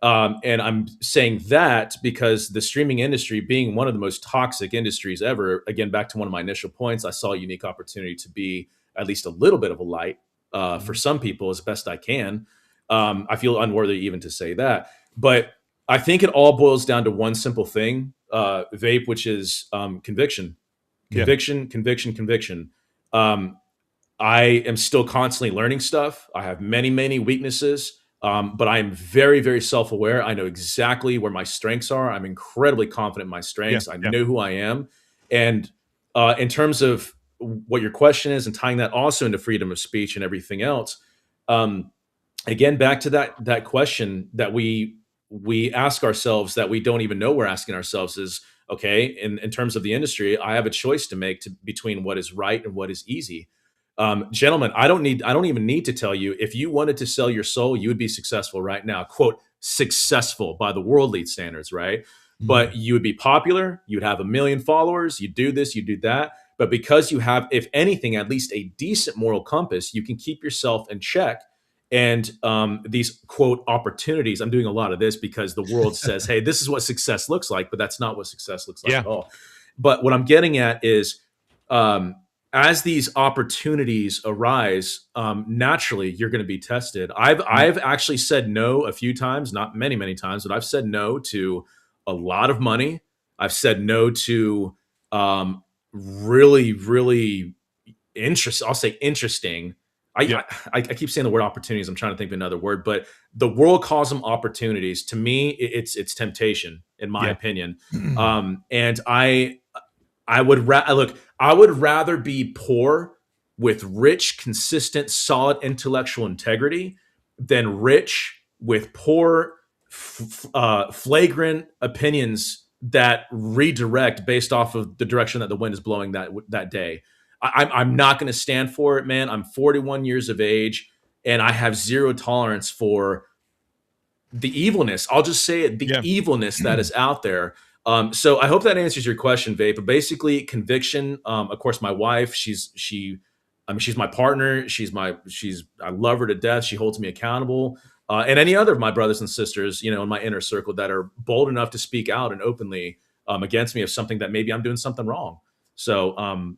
Speaker 3: And I'm saying that because the streaming industry, being one of the most toxic industries ever, again, back to one of my initial points, I saw a unique opportunity to be at least a little bit of a light for some people as best I can. I feel unworthy even to say that. But I think it all boils down to one simple thing, vape, which is conviction. Conviction. I am still constantly learning stuff. I have many, many weaknesses. But I am very, very self-aware. I know exactly where my strengths are. I'm incredibly confident in my strengths. I know who I am. And in terms of what your question is and tying that also into freedom of speech and everything else, again, back to that question that we ask ourselves that we don't even know we're asking ourselves is, okay, in terms of the industry, I have a choice to make between what is right and what is easy. Gentlemen, I don't even need to tell you, if you wanted to sell your soul, you would be successful right now, quote, successful by the worldly standards, right? But you would be popular. You'd have 1 million followers. You do this, you do that. But because you have, if anything, at least a decent moral compass, you can keep yourself in check. And these quote opportunities, I'm doing a lot of this because the world says, hey, this is what success looks like, but that's not what success looks like at all. But what I'm getting at is, as these opportunities arise, naturally you're going to be tested. I've actually said no a few times, not many, many times, but I've said no to a lot of money. I've said no to really, really interesting. I'll say interesting. I keep saying the word opportunities. I'm trying to think of another word, but the world calls them opportunities. To me, it's temptation, in my opinion. And I would rather be poor with rich, consistent, solid intellectual integrity than rich with poor, flagrant opinions that redirect based off of the direction that the wind is blowing that day. I'm not going to stand for it, man. I'm 41 years of age, and I have zero tolerance for the evilness. I'll just say it, the evilness that is out there. So I hope that answers your question, Vape. But basically, conviction. Of course, my wife. She's my partner. I love her to death. She holds me accountable. And any other of my brothers and sisters, in my inner circle that are bold enough to speak out and openly against me of something that maybe I'm doing something wrong. So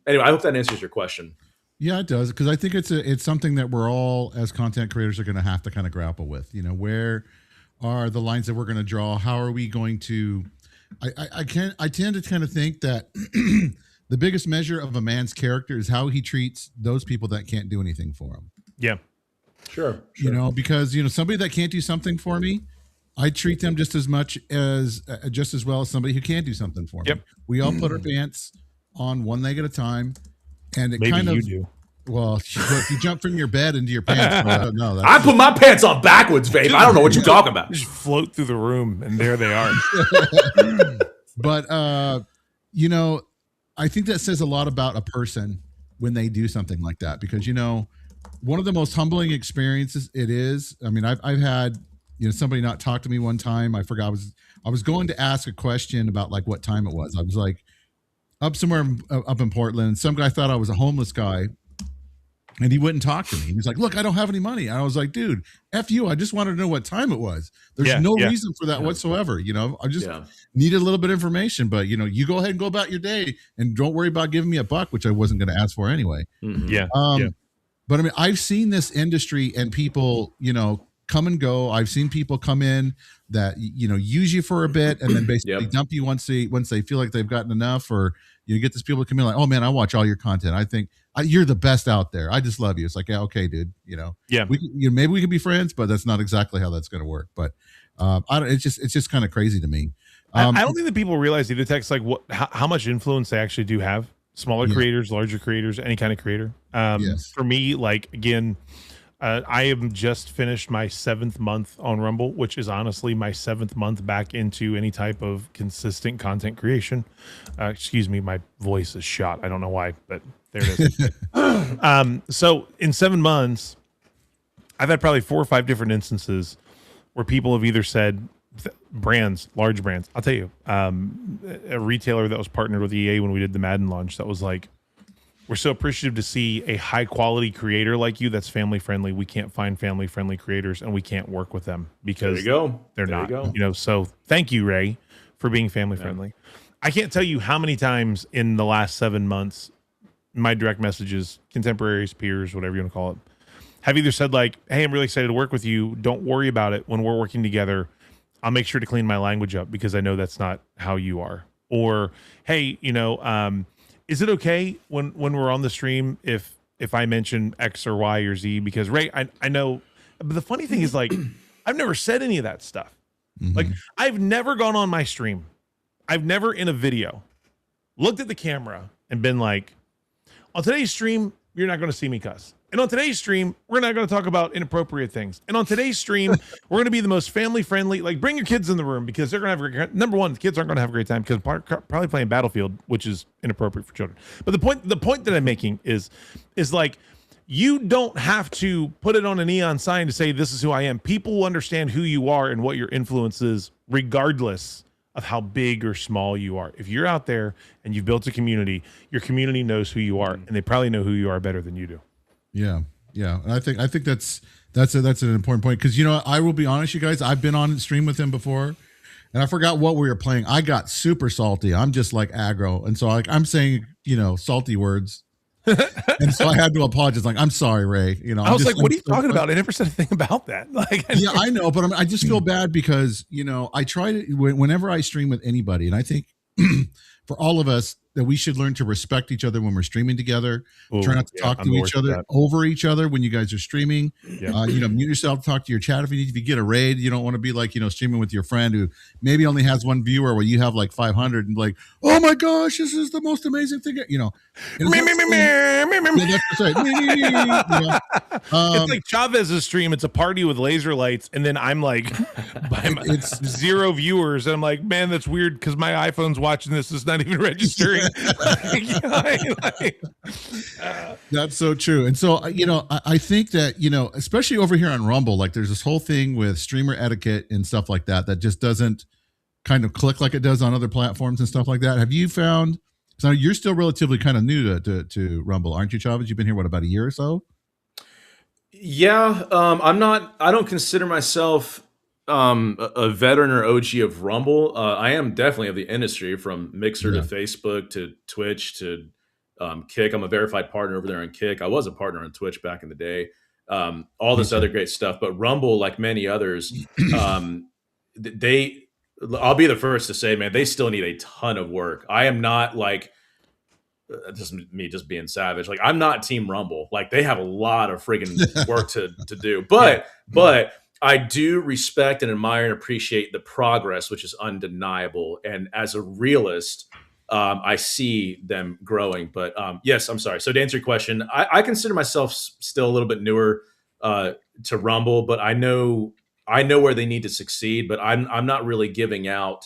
Speaker 3: anyway, I hope that answers your question.
Speaker 1: Yeah, it does, because I think it's something that we're all, as content creators, are going to have to kind of grapple with. Where are the lines that we're going to draw? How are we going to? I tend to kind of think that the biggest measure of a man's character is how he treats those people that can't do anything for him.
Speaker 2: Yeah,
Speaker 3: sure.
Speaker 1: Because somebody that can't do something for me, I treat them just as well as somebody who can do something for me. We all put our pants on one leg at a time, and it
Speaker 2: maybe you do.
Speaker 1: Well, if you jump from your bed into your pants, no.
Speaker 3: I put my pants on backwards, babe. I don't know what you're talking about.
Speaker 2: Just float through the room, and there they are.
Speaker 1: But I think that says a lot about a person when they do something like that, because one of the most humbling experiences it is. I mean, I've had somebody not talk to me one time. I forgot I was going to ask a question about like what time it was. I was like up somewhere up in Portland, and some guy thought I was a homeless guy. And he wouldn't talk to me. He was like, look, I don't have any money. And I was like, dude, F you. I just wanted to know what time it was. There's no reason for that whatsoever. I just needed a little bit of information. But, you go ahead and go about your day and don't worry about giving me a buck, which I wasn't going to ask for anyway.
Speaker 2: Mm-hmm.
Speaker 1: But I mean, I've seen this industry and people, come and go. I've seen people come in that, use you for a bit and then basically dump you once they feel like they've gotten enough, or you get these people come in like, oh man, I watch all your content. I think you're the best out there. I just love you. It's like, yeah, okay, dude. Maybe we can be friends, but that's not exactly how that's going to work. But it's just kind of crazy to me.
Speaker 2: I don't think that people realize either, Tex, like how much influence they actually do have. Smaller creators, larger creators, any kind of creator. For me, like, again, I am just finished my 7th month on Rumble, which is honestly my 7th month back into any type of consistent content creation. Excuse me, my voice is shot. I don't know why, but there it is. So in 7 months, I've had probably 4 or 5 different instances where people have either said, brands, large brands. I'll tell you, a retailer that was partnered with EA when we did the Madden launch, that was like, we're so appreciative to see a high quality creator like you that's family friendly. We can't find family friendly creators, and we can't work with them because they're not. So thank you, Ray, for being family friendly. I can't tell you how many times in the last 7 months, my direct messages, contemporaries, peers, whatever you want to call it, have either said like, "Hey, I'm really excited to work with you. Don't worry about it. When we're working together, I'll make sure to clean my language up because I know that's not how you are." Or, "Hey, is it okay when we're on the stream if I mention X or Y or Z?" Because Ray, I know, but the funny thing is like, I've never said any of that stuff. Mm-hmm. Like, I've never gone on my stream. I've never in a video looked at the camera and been like, on today's stream, you're not going to see me cuss. And on today's stream, we're not going to talk about inappropriate things. And on today's stream, we're going to be the most family friendly. Like, bring your kids in the room because they're going to have a great. Number one, the kids aren't going to have a great time because probably playing Battlefield, which is inappropriate for children. But the point that I'm making is like, you don't have to put it on a neon sign to say this is who I am. People will understand who you are and what your influence is, regardless of how big or small you are. If you're out there and you've built a community, your community knows who you are, and they probably know who you are better than you do.
Speaker 1: Yeah. And I think that's an important point because I will be honest, you guys. I've been on stream with him before, and I forgot what we were playing. I got super salty. I'm just like aggro, and so I'm saying salty words, and so I had to apologize. Like, I'm sorry, Ray.
Speaker 2: I was like, "What are you talking about?" I never said a thing about that. Like,
Speaker 1: yeah, I know, but I just feel bad because I try to whenever I stream with anybody, and I think for all of us, that we should learn to respect each other when we're streaming together. Try not to talk to each other over each other when you guys are streaming. Yeah. Mute yourself, talk to your chat if you need. If you get a raid, you don't want to be like, streaming with your friend who maybe only has one viewer where you have like 500 and like, oh my gosh, this is the most amazing thing.
Speaker 2: It's like Chavez's stream. It's a party with laser lights. And then I'm like, it's 0 viewers. And I'm like, man, that's weird because my iPhone's watching this. It's not even registering.
Speaker 1: That's so true. And so I think that especially over here on Rumble, like there's this whole thing with streamer etiquette and stuff like that just doesn't kind of click like it does on other platforms and stuff like that. Have you found, so you're still relatively kind of new to Rumble, aren't you, Chavez? You've been here about a year or so?
Speaker 3: Yeah. I don't consider myself a veteran or OG of Rumble. I am definitely of the industry, from Mixer to Facebook to Twitch to Kick. I'm a verified partner over there on Kick. I was a partner on Twitch back in the day. All this other great stuff, but Rumble, like many others, I'll be the first to say, man, they still need a ton of work. I am not like, just me just being savage. Like, I'm not Team Rumble. Like, they have a lot of friggin' work to do, but I do respect and admire and appreciate the progress, which is undeniable. And as a realist, I see them growing. But yes, I'm sorry. So to answer your question, I consider myself still a little bit newer to Rumble, but I know where they need to succeed. But I'm not really giving out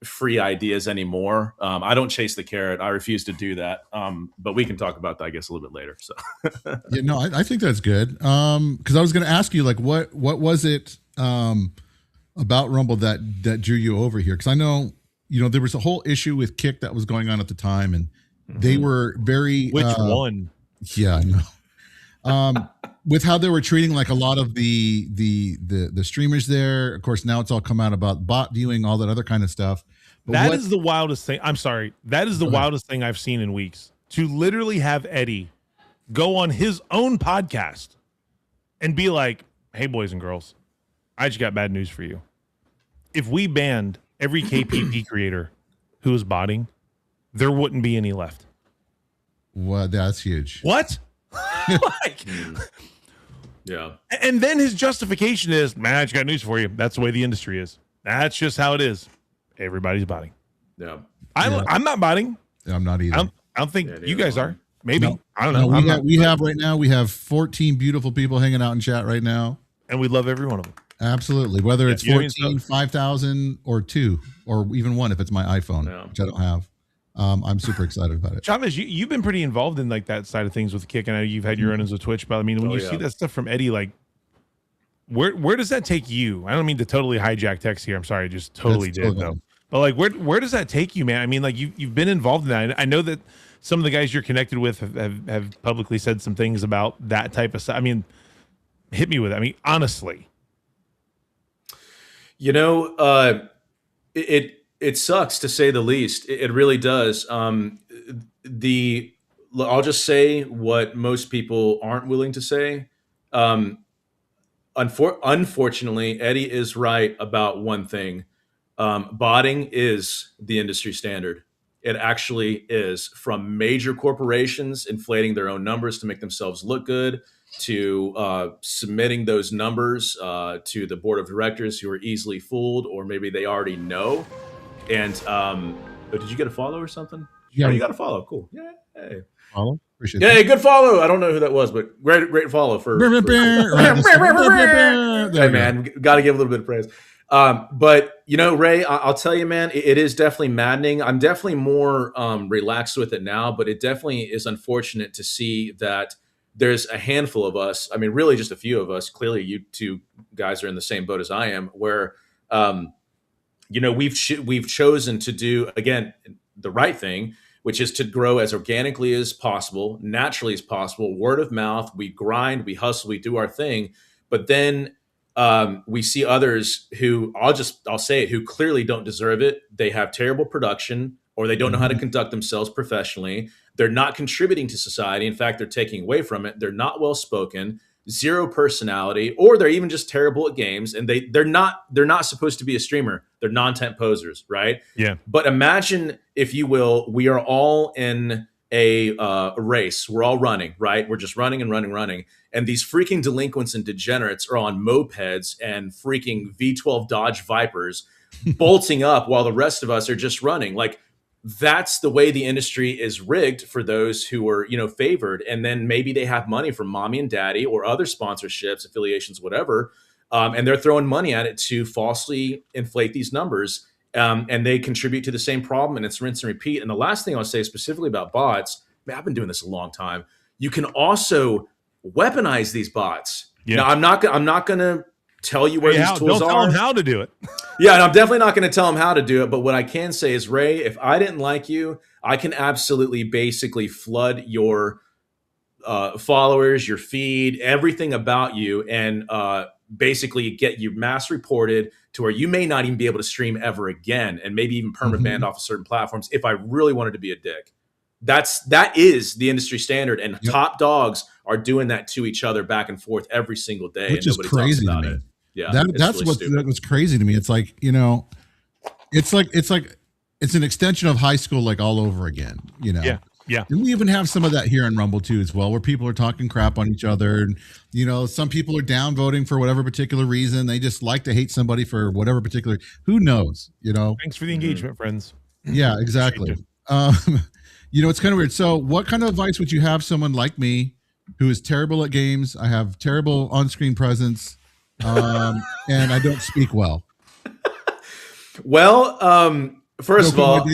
Speaker 3: free ideas anymore. I don't chase the carrot. I refuse to do that. But we can talk about that, I guess, a little bit later. So
Speaker 1: I think that's good. Because I was going to ask you, like, what was it about Rumble that drew you over here? Because I know, there was a whole issue with Kick that was going on at the time, and they were very
Speaker 2: which one?
Speaker 1: Yeah, I know. With how they were treating like a lot of the streamers there. Of course, now it's all come out about bot viewing, all that other kind of stuff. But
Speaker 2: that is the wildest thing. I'm sorry. That is the wildest thing I've seen in weeks. To literally have Eddie go on his own podcast and be like, "Hey, boys and girls, I just got bad news for you. If we banned every KPP creator who is botting, there wouldn't be any left."
Speaker 1: Well, that's huge.
Speaker 2: What?
Speaker 3: Yeah.
Speaker 2: And then his justification is, "Man, I just got news for you. That's the way the industry is. That's just how it is. Everybody's botting."
Speaker 3: Yeah.
Speaker 2: I'm not botting.
Speaker 1: I'm not either.
Speaker 2: I don't think you guys are. Maybe.
Speaker 1: No.
Speaker 2: I don't know.
Speaker 1: No, we have 14 beautiful people hanging out in chat right now.
Speaker 2: And we love every one of them.
Speaker 1: Absolutely. Whether it's 14, 5,000, or 2, or even 1 if it's my iPhone, which I don't have. I'm super excited about it.
Speaker 2: Chavez, you've been pretty involved in like that side of things with Kick. I know you've had your run-ins with Twitch, but I mean, when you see that stuff from Eddie, like, where does that take you? I don't mean to totally hijack text here. I'm sorry, I just totally did though. But like, where does that take you, man? I mean, like you've been involved in that. I know that some of the guys you're connected with have publicly said some things about that type of stuff. I mean, hit me with it. I mean, honestly,
Speaker 3: you know, it sucks to say the least. It really does. I'll just say what most people aren't willing to say. Unfortunately, Eddie is right about one thing. Botting is the industry standard. It actually is, from major corporations inflating their own numbers to make themselves look good, to submitting those numbers to the board of directors who are easily fooled, or maybe they already know. And did you get a follow or something?
Speaker 1: Yeah,
Speaker 3: you got a follow. Cool. Yeah. Hey.
Speaker 1: Follow. Appreciate
Speaker 3: that. Good follow. I don't know who that was, but great follow for hey man, got to give a little bit of praise. But you know, Ray, I'll tell you, man, it is definitely maddening. I'm definitely more relaxed with it now, but it definitely is unfortunate to see that there's a handful of us. I mean, really just a few of us. Clearly, you two guys are in the same boat as I am, where you know, we've chosen to do, again, the right thing, which is to grow as organically as possible, naturally as possible, word of mouth. We grind, we hustle, we do our thing. But then we see others who, I'll say it, who clearly don't deserve it. They have terrible production, or they don't know how to conduct themselves professionally. They're not contributing to society. In fact, they're taking away from it. They're not well-spoken, zero personality, or they're even just terrible at games. And they're not supposed to be a streamer. They're non-tent posers, right?
Speaker 2: Yeah.
Speaker 3: But imagine, if you will, we are all in a race. We're all running, right? We're just running and running. And these freaking delinquents and degenerates are on mopeds and freaking V12 Dodge Vipers bolting up while the rest of us are just running. Like, that's the way the industry is rigged for those who are, you know, favored. And then maybe they have money from mommy and daddy or other sponsorships, affiliations, whatever. And they're throwing money at it to falsely inflate these numbers. And they contribute to the same problem, and it's rinse and repeat. And the last thing I'll say specifically about bots, man, I've been doing this a long time. You can also weaponize these bots. Yeah. Now, I'm not going to tell you where these tools
Speaker 2: are. Don't tell them how to do it.
Speaker 3: Yeah, and I'm definitely not going to tell them how to do it. But what I can say is, Ray, if I didn't like you, I can absolutely basically flood your followers, your feed, everything about you, and basically get you mass reported to where you may not even be able to stream ever again, and maybe even perma-banned off of certain platforms if I really wanted to be a dick. That is the industry standard, and top dogs are doing that to each other back and forth every single day,
Speaker 1: which
Speaker 3: and
Speaker 1: is crazy to me.
Speaker 3: Yeah,
Speaker 1: that's really what's crazy to me. It's like, you know, it's an extension of high school, like all over again. You know.
Speaker 2: Yeah.
Speaker 1: And we even have some of that here in Rumble too as well, where people are talking crap on each other. And, you know, some people are downvoting for whatever particular reason. They just like to hate somebody for whatever particular, who knows, you know?
Speaker 2: Thanks for the engagement, friends.
Speaker 1: Yeah, exactly. You know, it's kind of weird. So what kind of advice would you have someone like me who is terrible at games? I have terrible on-screen presence, and I don't speak well.
Speaker 3: Well, first of all,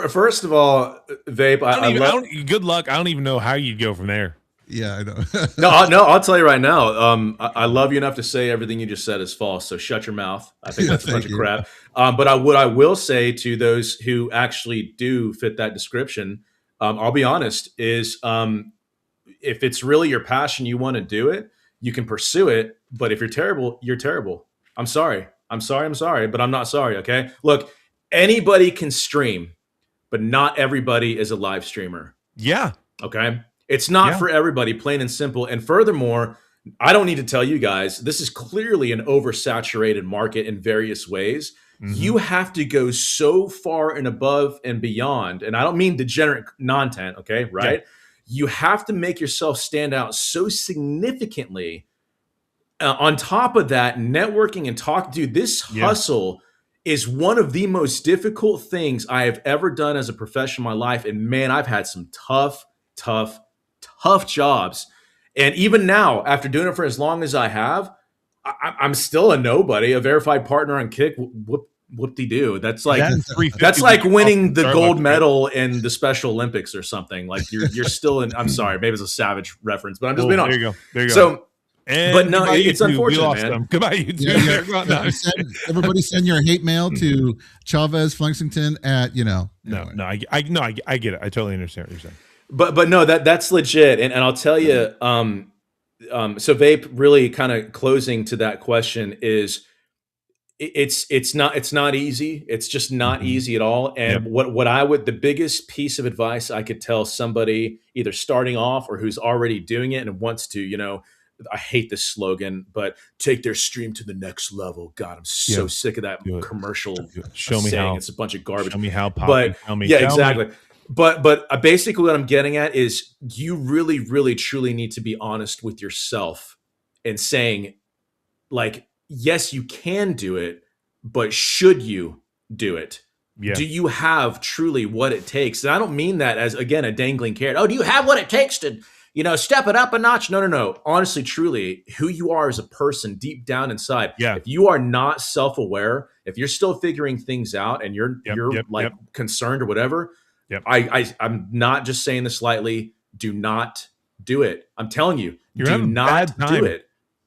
Speaker 3: first of all, Vape,
Speaker 2: good luck. I don't even know how you'd go from there.
Speaker 1: Yeah, I know.
Speaker 3: No, I'll tell you right now. I love you enough to say everything you just said is false. So shut your mouth. I think that's a bunch of crap. But what I will say to those who actually do fit that description, I'll be honest, is if it's really your passion, you want to do it, you can pursue it. But if you're terrible, you're terrible. I'm sorry, but I'm not sorry. Okay, look, anybody can stream, but not everybody is a live streamer.
Speaker 2: Yeah.
Speaker 3: Okay. It's not for everybody, plain and simple. And furthermore, I don't need to tell you guys, this is clearly an oversaturated market in various ways. Mm-hmm. You have to go so far and above and beyond. And I don't mean degenerate non-tent, okay, right? Yeah. You have to make yourself stand out so significantly. On top of that, networking and talk, dude, this hustle is one of the most difficult things I have ever done as a profession in my life. And man, I've had some tough jobs. And even now, after doing it for as long as I have, I'm still a nobody, a verified partner on Kick. Whoop-de-doo. That's like winning the gold medal in the Special Olympics or something. Like you're still in, I'm sorry, maybe it's a Savage reference, but I'm just being honest.
Speaker 2: There you go.
Speaker 3: So
Speaker 2: And
Speaker 3: but no,
Speaker 2: goodbye,
Speaker 3: it's
Speaker 2: YouTube. We
Speaker 3: unfortunate,
Speaker 2: lost
Speaker 3: man.
Speaker 2: them. Goodbye, YouTube.
Speaker 1: Yeah,
Speaker 2: They're gone now.
Speaker 1: Everybody send your hate mail to Chavez Flexington at
Speaker 2: No, I get it. I totally understand what you're saying.
Speaker 3: But no, that's legit. And I'll tell you, so Vape, really kind of closing to that question, is it's not easy. It's just not easy at all. And what I would, the biggest piece of advice I could tell somebody either starting off or who's already doing it and wants to, I hate this slogan, but take their stream to the next level. God, I'm so sick of that commercial.
Speaker 2: Show me how.
Speaker 3: It's a bunch of garbage.
Speaker 2: Show me how.
Speaker 3: But exactly.
Speaker 2: Me.
Speaker 3: But basically what I'm getting at is you really, really, truly need to be honest with yourself and saying, like, yes, you can do it, but should you do it? Yeah. Do you have truly what it takes? And I don't mean that as, again, a dangling carrot. Oh, do you have what it takes to, step it up a notch? No. Honestly, truly, who you are as a person deep down inside. Yeah. If you are not self-aware, if you're still figuring things out and you're concerned or whatever, I'm not just saying this lightly. Do not do it. I'm telling you, do not do it.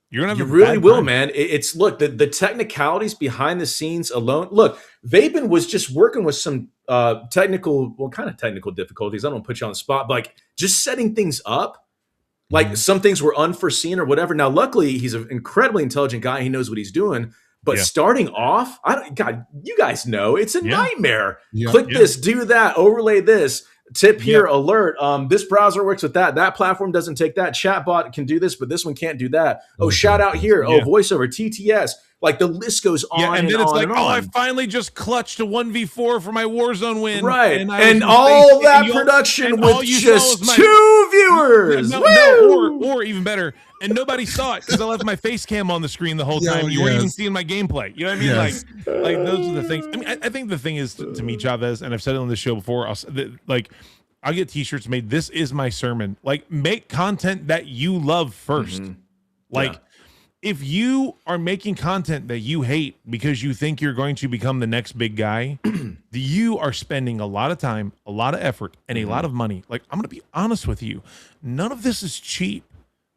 Speaker 3: You really will, man. It's look, the technicalities behind the scenes alone. Look, Vapin was just working with some kind of technical difficulties. I don't put you on the spot, but like just setting things up. Like some things were unforeseen or whatever. Now, luckily, he's an incredibly intelligent guy. He knows what he's doing. But starting off, God, you guys know it's a nightmare. Yeah. Click this, do that, overlay this. Tip here, alert. This browser works with that. That platform doesn't take that. Chatbot can do this, but this one can't do that. Oh, shout out here. Oh, voiceover, TTS. Like the list goes on. Yeah, and then it's like,
Speaker 2: I finally just clutched a 1v4 for my Warzone win.
Speaker 3: Right. And all that production with just 2 viewers.
Speaker 2: Or even better. And nobody saw it because I left my face cam on the screen the whole time. You weren't even seeing my gameplay. You know what I mean? Yes. Like those are the things. I mean, I think the thing is to me, Chavez, and I've said it on this show before. I'll get T-shirts made. This is my sermon. Like, make content that you love first. If you are making content that you hate because you think you're going to become the next big guy, you are spending a lot of time, a lot of effort, and a lot of money. Like, I'm going to be honest with you. None of this is cheap.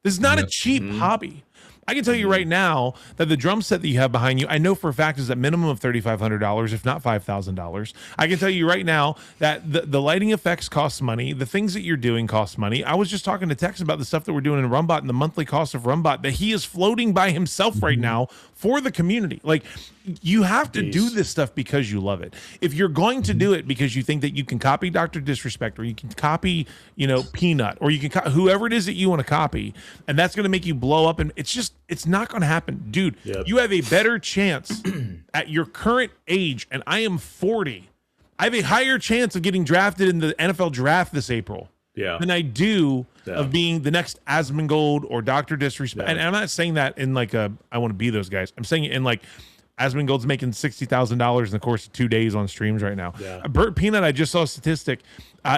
Speaker 2: This is not a cheap hobby. I can tell you right now that the drum set that you have behind you, I know for a fact is a minimum of $3,500, if not $5,000. I can tell you right now that the lighting effects cost money. The things that you're doing cost money. I was just talking to Tex about the stuff that we're doing in RUM-Bot and the monthly cost of RUM-Bot that he is floating by himself right now for the community. Like, you have to do this stuff because you love it. If you're going to do it because you think that you can copy Dr. Disrespect, or you can copy, Peanut, or you can whoever it is that you want to copy, and that's going to make you blow up, and it's not going to happen. Dude, you have a better chance at your current age, and I am 40. I have a higher chance of getting drafted in the NFL draft this April than I do of being the next Asmongold or Dr. Disrespect. And I'm not saying that in like I want to be those guys. I'm saying it in like, Asmongold's making $60,000 in the course of 2 days on streams right now. Burt Peanut, I just saw a statistic.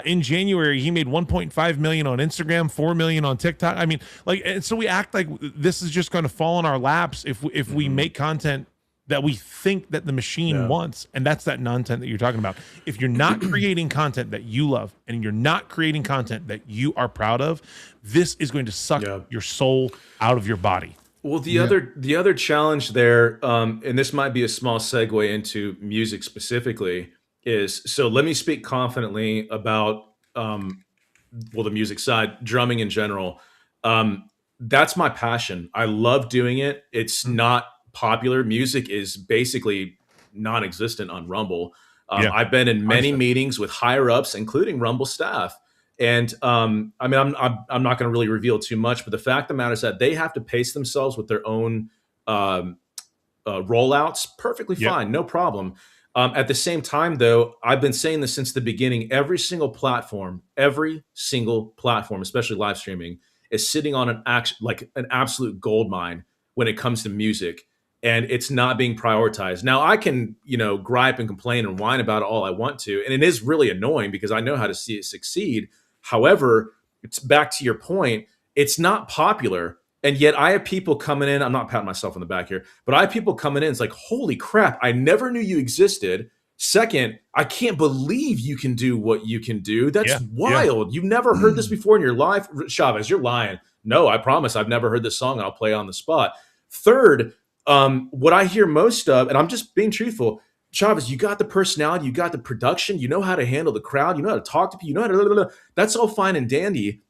Speaker 2: In January, he made $1.5 million on Instagram, $4 million on TikTok. I mean, like, and so we act like this is just going to fall in our laps if we make content that we think that the machine wants, and that's that non-content that you're talking about. If you're not creating content that you love, and you're not creating content that you are proud of, this is going to suck your soul out of your body.
Speaker 3: Well, the other challenge there, and this might be a small segue into music specifically, is, so let me speak confidently about the music side, drumming in general. That's my passion. I love doing it. It's not popular. Music is basically non-existent on Rumble. I've been in many meetings with higher ups, including Rumble staff. And I mean, I'm not going to really reveal too much, but the fact of the matter is that they have to pace themselves with their own rollouts. Perfectly fine, no problem. At the same time, though, I've been saying this since the beginning. Every single platform, especially live streaming, is sitting on an absolute gold mine when it comes to music, and it's not being prioritized. Now, I can gripe and complain and whine about it all I want to, and it is really annoying because I know how to see it succeed. However, it's back to your point, it's not popular. And yet I have people coming in, I'm not patting myself on the back here, but I have people coming in, it's like, holy crap, I never knew you existed. Second, I can't believe you can do what you can do. That's wild. You've never heard this before in your life. Chavez, you're lying. No, I promise I've never heard this song and I'll play it on the spot. Third, what I hear most of, and I'm just being truthful, Chavez, you got the personality, you got the production, you know how to handle the crowd, you know how to talk to people, you know how to, blah, blah, blah. That's all fine and dandy.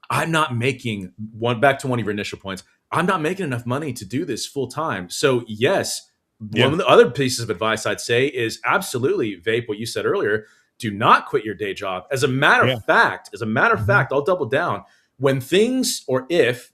Speaker 3: I'm not making back to one of your initial points. I'm not making enough money to do this full time. So yes, one of the other pieces of advice I'd say is absolutely, Vape, what you said earlier, do not quit your day job. As a matter of fact, I'll double down. When things, or if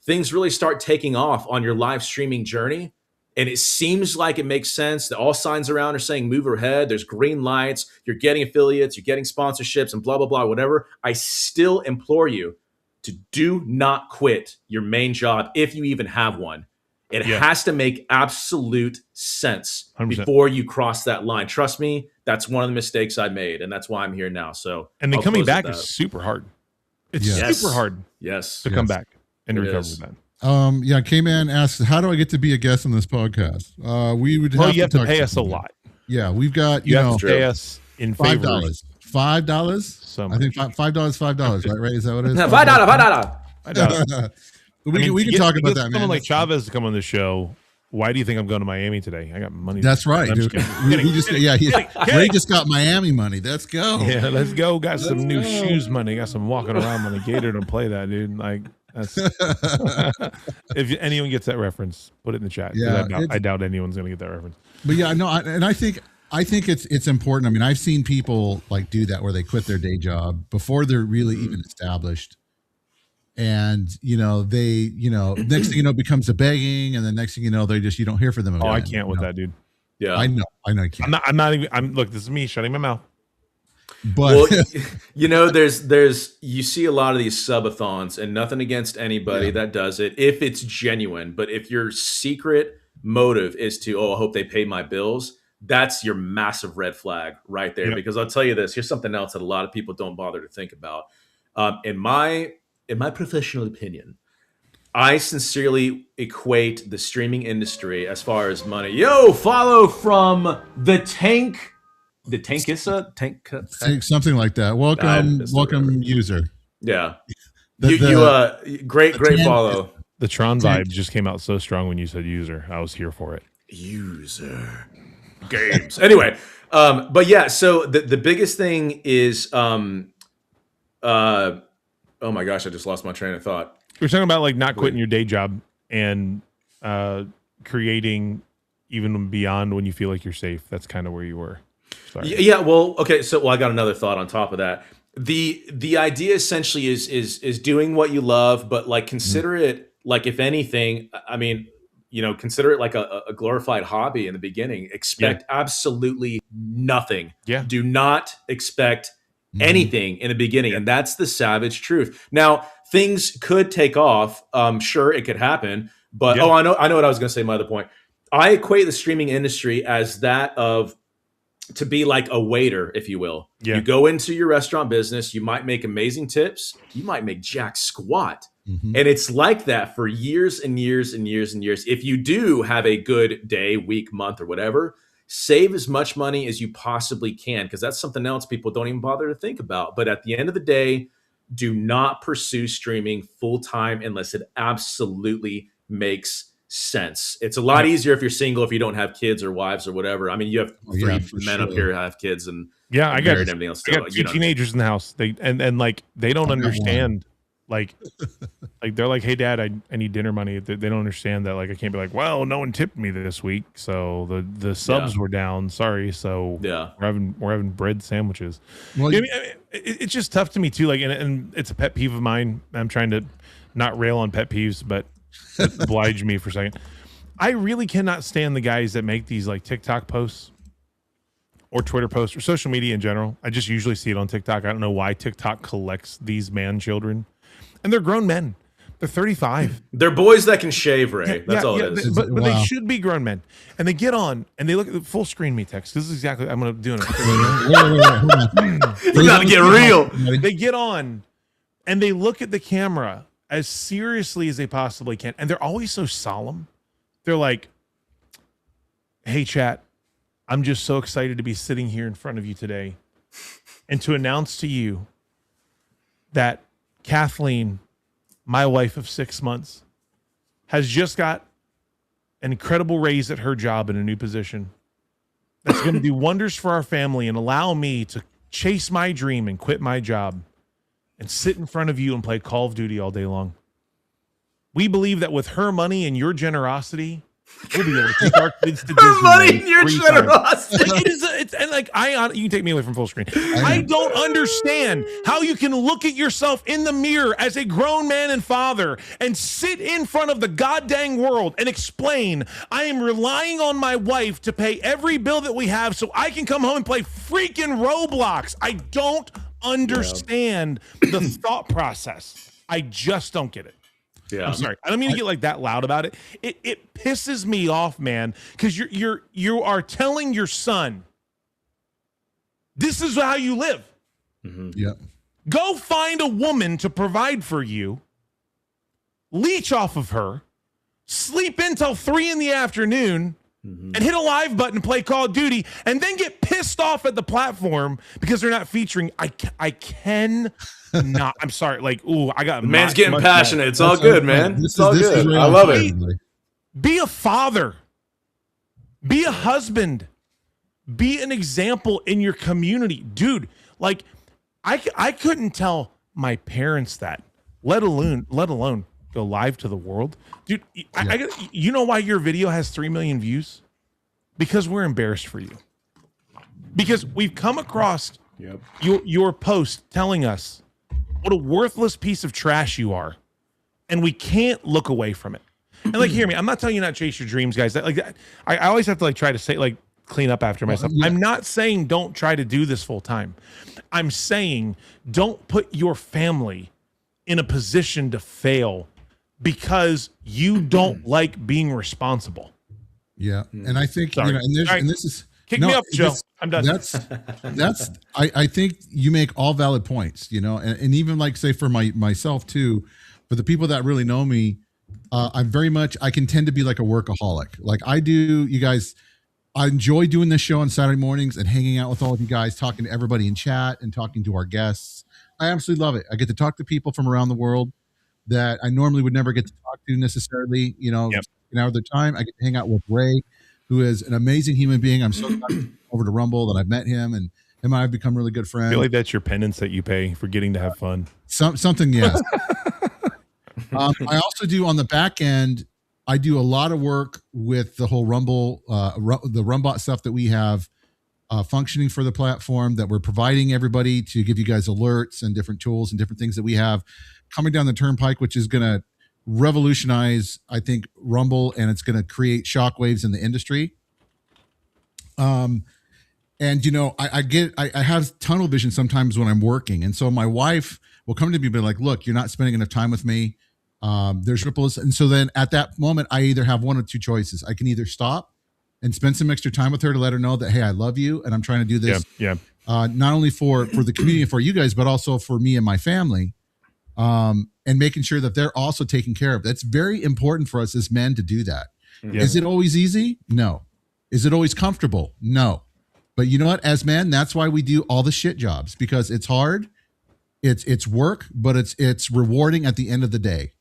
Speaker 3: things really start taking off on your live streaming journey, and it seems like it makes sense, that all signs around are saying move ahead, there's green lights, you're getting affiliates, you're getting sponsorships and blah, blah, blah, whatever, I still implore you to do not quit your main job if you even have one. It has to make absolute sense 100%. Before you cross that line. Trust me, that's one of the mistakes I made, and that's why I'm here now. So,
Speaker 2: and then coming back is super hard. It's super hard.
Speaker 3: Yes,
Speaker 2: to come back and recover that.
Speaker 1: K-Man asks, how do I get to be a guest on this podcast? We would
Speaker 2: you have to pay us a lot.
Speaker 1: Yeah, we've got
Speaker 2: you have to pay us in
Speaker 1: $5.
Speaker 2: $5.
Speaker 1: I think $5, right? Is that what it is?
Speaker 3: $5.
Speaker 1: We can talk about that, man.
Speaker 2: Someone like Chavez to come on the show. Why do you think I'm going to Miami today? I got money.
Speaker 1: That's right, dude. Ray just got Miami money. Let's go.
Speaker 2: Yeah, let's go. Got some new shoes money. Got some walking around money. Gator to play that, dude. Like, that's if anyone gets that reference, put it in the chat. Yeah, I doubt anyone's going to get that reference.
Speaker 1: But yeah, no, and I think it's important. I mean, I've seen people like do that where they quit their day job before they're really even established. And next thing you know, it becomes a begging, and the next thing you know, you don't hear from them again.
Speaker 2: I can't with that, dude.
Speaker 3: Yeah,
Speaker 1: I know you can't.
Speaker 2: I'm not even. Look, this is me shutting my mouth.
Speaker 1: But
Speaker 3: there's you see a lot of these subathons, and nothing against anybody that does it if it's genuine. But if your secret motive is to, I hope they pay my bills, that's your massive red flag right there. Yep. Because I'll tell you this: here's something else that a lot of people don't bother to think about. In my professional opinion, I sincerely equate the streaming industry as far as money. Follow from the Tank. The Tankissa? Tank
Speaker 1: something like that. Welcome, user.
Speaker 3: Yeah. Great follow.
Speaker 2: The Tron vibe just came out so strong when you said user. I was here for it.
Speaker 3: User. Games. Anyway, but yeah, so the biggest thing is oh my gosh, I just lost my train of thought.
Speaker 2: We're talking about like not quitting your day job and creating even beyond when you feel like you're safe. That's kind of where you were. Sorry.
Speaker 3: Yeah. Well, okay. So, I got another thought on top of that. The idea essentially is doing what you love, but like consider it like, if anything, I mean, consider it like a glorified hobby in the beginning. Expect absolutely nothing.
Speaker 2: Yeah.
Speaker 3: Do not expect anything in the beginning, and that's the savage truth. Now, things could take off. Sure, it could happen, but I know what I was going to say. My other point, I equate the streaming industry as that of to be like a waiter, if you will. Yeah. You go into your restaurant business, you might make amazing tips, you might make jack squat, and it's like that for years and years and years and years. If you do have a good day, week, month, or whatever, save as much money as you possibly can, because that's something else people don't even bother to think about. But at the end of the day, do not pursue streaming full time unless it absolutely makes sense. It's a lot easier if you're single, if you don't have kids or wives or whatever. I mean, you have three men up here who have kids and
Speaker 2: I got
Speaker 3: everything else.
Speaker 2: I got two teenagers in the house. They don't understand. Like they're like, hey dad, I need dinner money. They don't understand that. Like, I can't be like, well, no one tipped me this week, so the subs were down. Sorry. So we're having bread sandwiches. Well, I mean, it's just tough to me too. Like, and it's a pet peeve of mine. I'm trying to not rail on pet peeves, but oblige me for a second. I really cannot stand the guys that make these like TikTok posts or Twitter posts or social media in general. I just usually see it on TikTok. I don't know why TikTok collects these man children. And they're grown men. They're 35.
Speaker 3: They're boys that can shave, Ray. That's all it is.
Speaker 2: But they should be grown men. And they get on and they look at the full screen me text. This is exactly I'm going to do it.
Speaker 3: We got to get real.
Speaker 2: They get on and they look at the camera as seriously as they possibly can. And they're always so solemn. They're like, hey, chat, I'm just so excited to be sitting here in front of you today and to announce to you that Kathleen my wife of 6 months, has just got an incredible raise at her job in a new position that's going to do wonders for our family and allow me to chase my dream and quit my job and sit in front of you and play Call of Duty all day long. We believe that with her money and your generosity, we'll be able to take our kids to Disney.
Speaker 3: Her money and your generosity.
Speaker 2: You can take me away from full screen. I don't understand how you can look at yourself in the mirror as a grown man and father and sit in front of the goddamn world and explain, I am relying on my wife to pay every bill that we have so I can come home and play freaking Roblox. I don't understand the thought process. I just don't get it.
Speaker 3: Yeah.
Speaker 2: I'm sorry. I don't mean to get like that loud about it. It pisses me off, man, because you are telling your son, this is how you live.
Speaker 1: Mm-hmm. Yeah.
Speaker 2: Go find a woman to provide for you, leech off of her, sleep until 3 p.m, and hit a live button and play Call of Duty, and then get pissed off at the platform because they're not featuring. I can not. I'm sorry. Like, ooh, I got
Speaker 3: man's getting passionate. It's all good, man. It's all good. I love it.
Speaker 2: Be a father. Be a husband. Be an example in your community, dude. Like, I couldn't tell my parents that, let alone go live to the world, dude. You know why your video has 3 million views? Because we're embarrassed for you. Because we've come across your post telling us what a worthless piece of trash you are, and we can't look away from it. And like, hear me, I'm not telling you not to chase your dreams, guys. I always have to like try to say like clean up after myself. I'm not saying don't try to do this full time. I'm saying don't put your family in a position to fail because you don't like being responsible.
Speaker 1: Yeah, and I think
Speaker 2: Sorry.
Speaker 1: and this is
Speaker 2: kick me up, Joe. I'm done.
Speaker 1: That's I think you make all valid points, and even like say for myself too, for the people that really know me, I can tend to be like a workaholic. Like I do, you guys. I enjoy doing this show on Saturday mornings and hanging out with all of you guys, talking to everybody in chat and talking to our guests. I absolutely love it. I get to talk to people from around the world that I normally would never get to talk to necessarily, an hour of their time. I get to hang out with Ray, who is an amazing human being. I'm so glad to come over to Rumble that I've met him, and him and I have become really good friends.
Speaker 2: I feel like that's your penance that you pay for getting to have fun.
Speaker 1: Something, yes. I also do on the back end, I do a lot of work with the whole Rumble, the RUM-Bot stuff that we have functioning for the platform that we're providing everybody to give you guys alerts and different tools and different things that we have coming down the turnpike, which is going to revolutionize, I think, Rumble, and it's going to create shockwaves in the industry. And I have tunnel vision sometimes when I'm working, and so my wife will come to me and be like, "Look, you're not spending enough time with me. There's ripples." And so then at that moment, I either have one of two choices. I can either stop and spend some extra time with her to let her know that, hey, I love you, and I'm trying to do this not only for the community and for you guys, but also for me and my family, and making sure that they're also taken care of. That's very important for us as men to do that. Yeah. Is it always easy? No. Is it always comfortable? No. But you know what? As men, that's why we do all the shit jobs, because it's hard. It's work, but it's rewarding at the end of the day.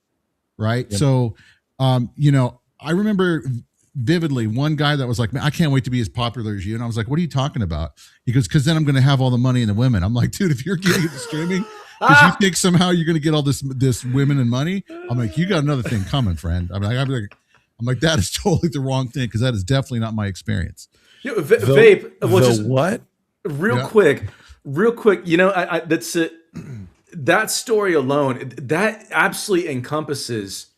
Speaker 1: Right. Yep. So, I remember vividly one guy that was like, "Man, I can't wait to be as popular as you." And I was like, "What are you talking about?" He goes, "Because then I'm going to have all the money and the women." I'm like, "Dude, if you're getting into streaming, because you think somehow you're going to get all this women and money," I'm like, "You got another thing coming, friend." I'm like, that is totally the wrong thing, because that is definitely not my experience.
Speaker 3: Vape.
Speaker 2: What?
Speaker 3: Real quick. That's it. That story alone, that absolutely encompasses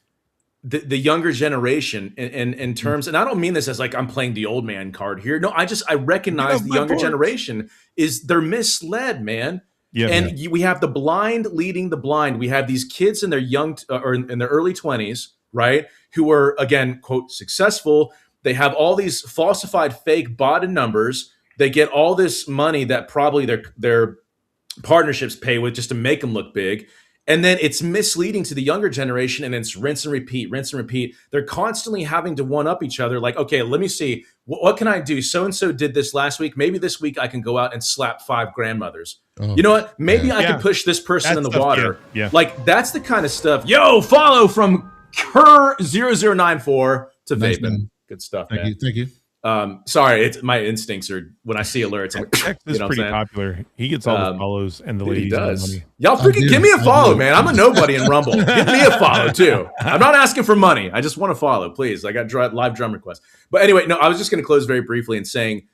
Speaker 3: the younger generation in terms, and I don't mean this as like I'm playing the old man card here. No, I recognize the younger generation they're misled, man. Yeah, and we have the blind leading the blind. We have these kids in their or in their early 20s, right, who are, again, quote, successful. They have all these falsified fake botted numbers. They get all this money that probably their partnerships pay with just to make them look big. And then it's misleading to the younger generation, and it's rinse and repeat, rinse and repeat. They're constantly having to one up each other. Like, okay, let me see. What can I do? So-and-so did this last week. Maybe this week I can go out and slap 5 grandmothers. You know what? Maybe I can push this person in the water.
Speaker 2: Yeah.
Speaker 3: Like, that's the kind of stuff. Yo, follow from Kerr0094 to
Speaker 1: Nice,
Speaker 3: Vaping.
Speaker 1: man.
Speaker 3: Good stuff,
Speaker 1: Thank
Speaker 3: man.
Speaker 1: you. Thank you.
Speaker 3: Sorry, my instincts are, when I see alerts, I'm like,
Speaker 2: Tex is pretty popular. He gets all the follows and the
Speaker 3: dude, he
Speaker 2: ladies. And the
Speaker 3: does.
Speaker 2: money.
Speaker 3: Y'all freaking give me a follow, man. I'm a nobody in Rumble. Give me a follow too. I'm not asking for money. I just want to follow, please. I got live drum requests. But anyway, no, I was just going to close very briefly and saying,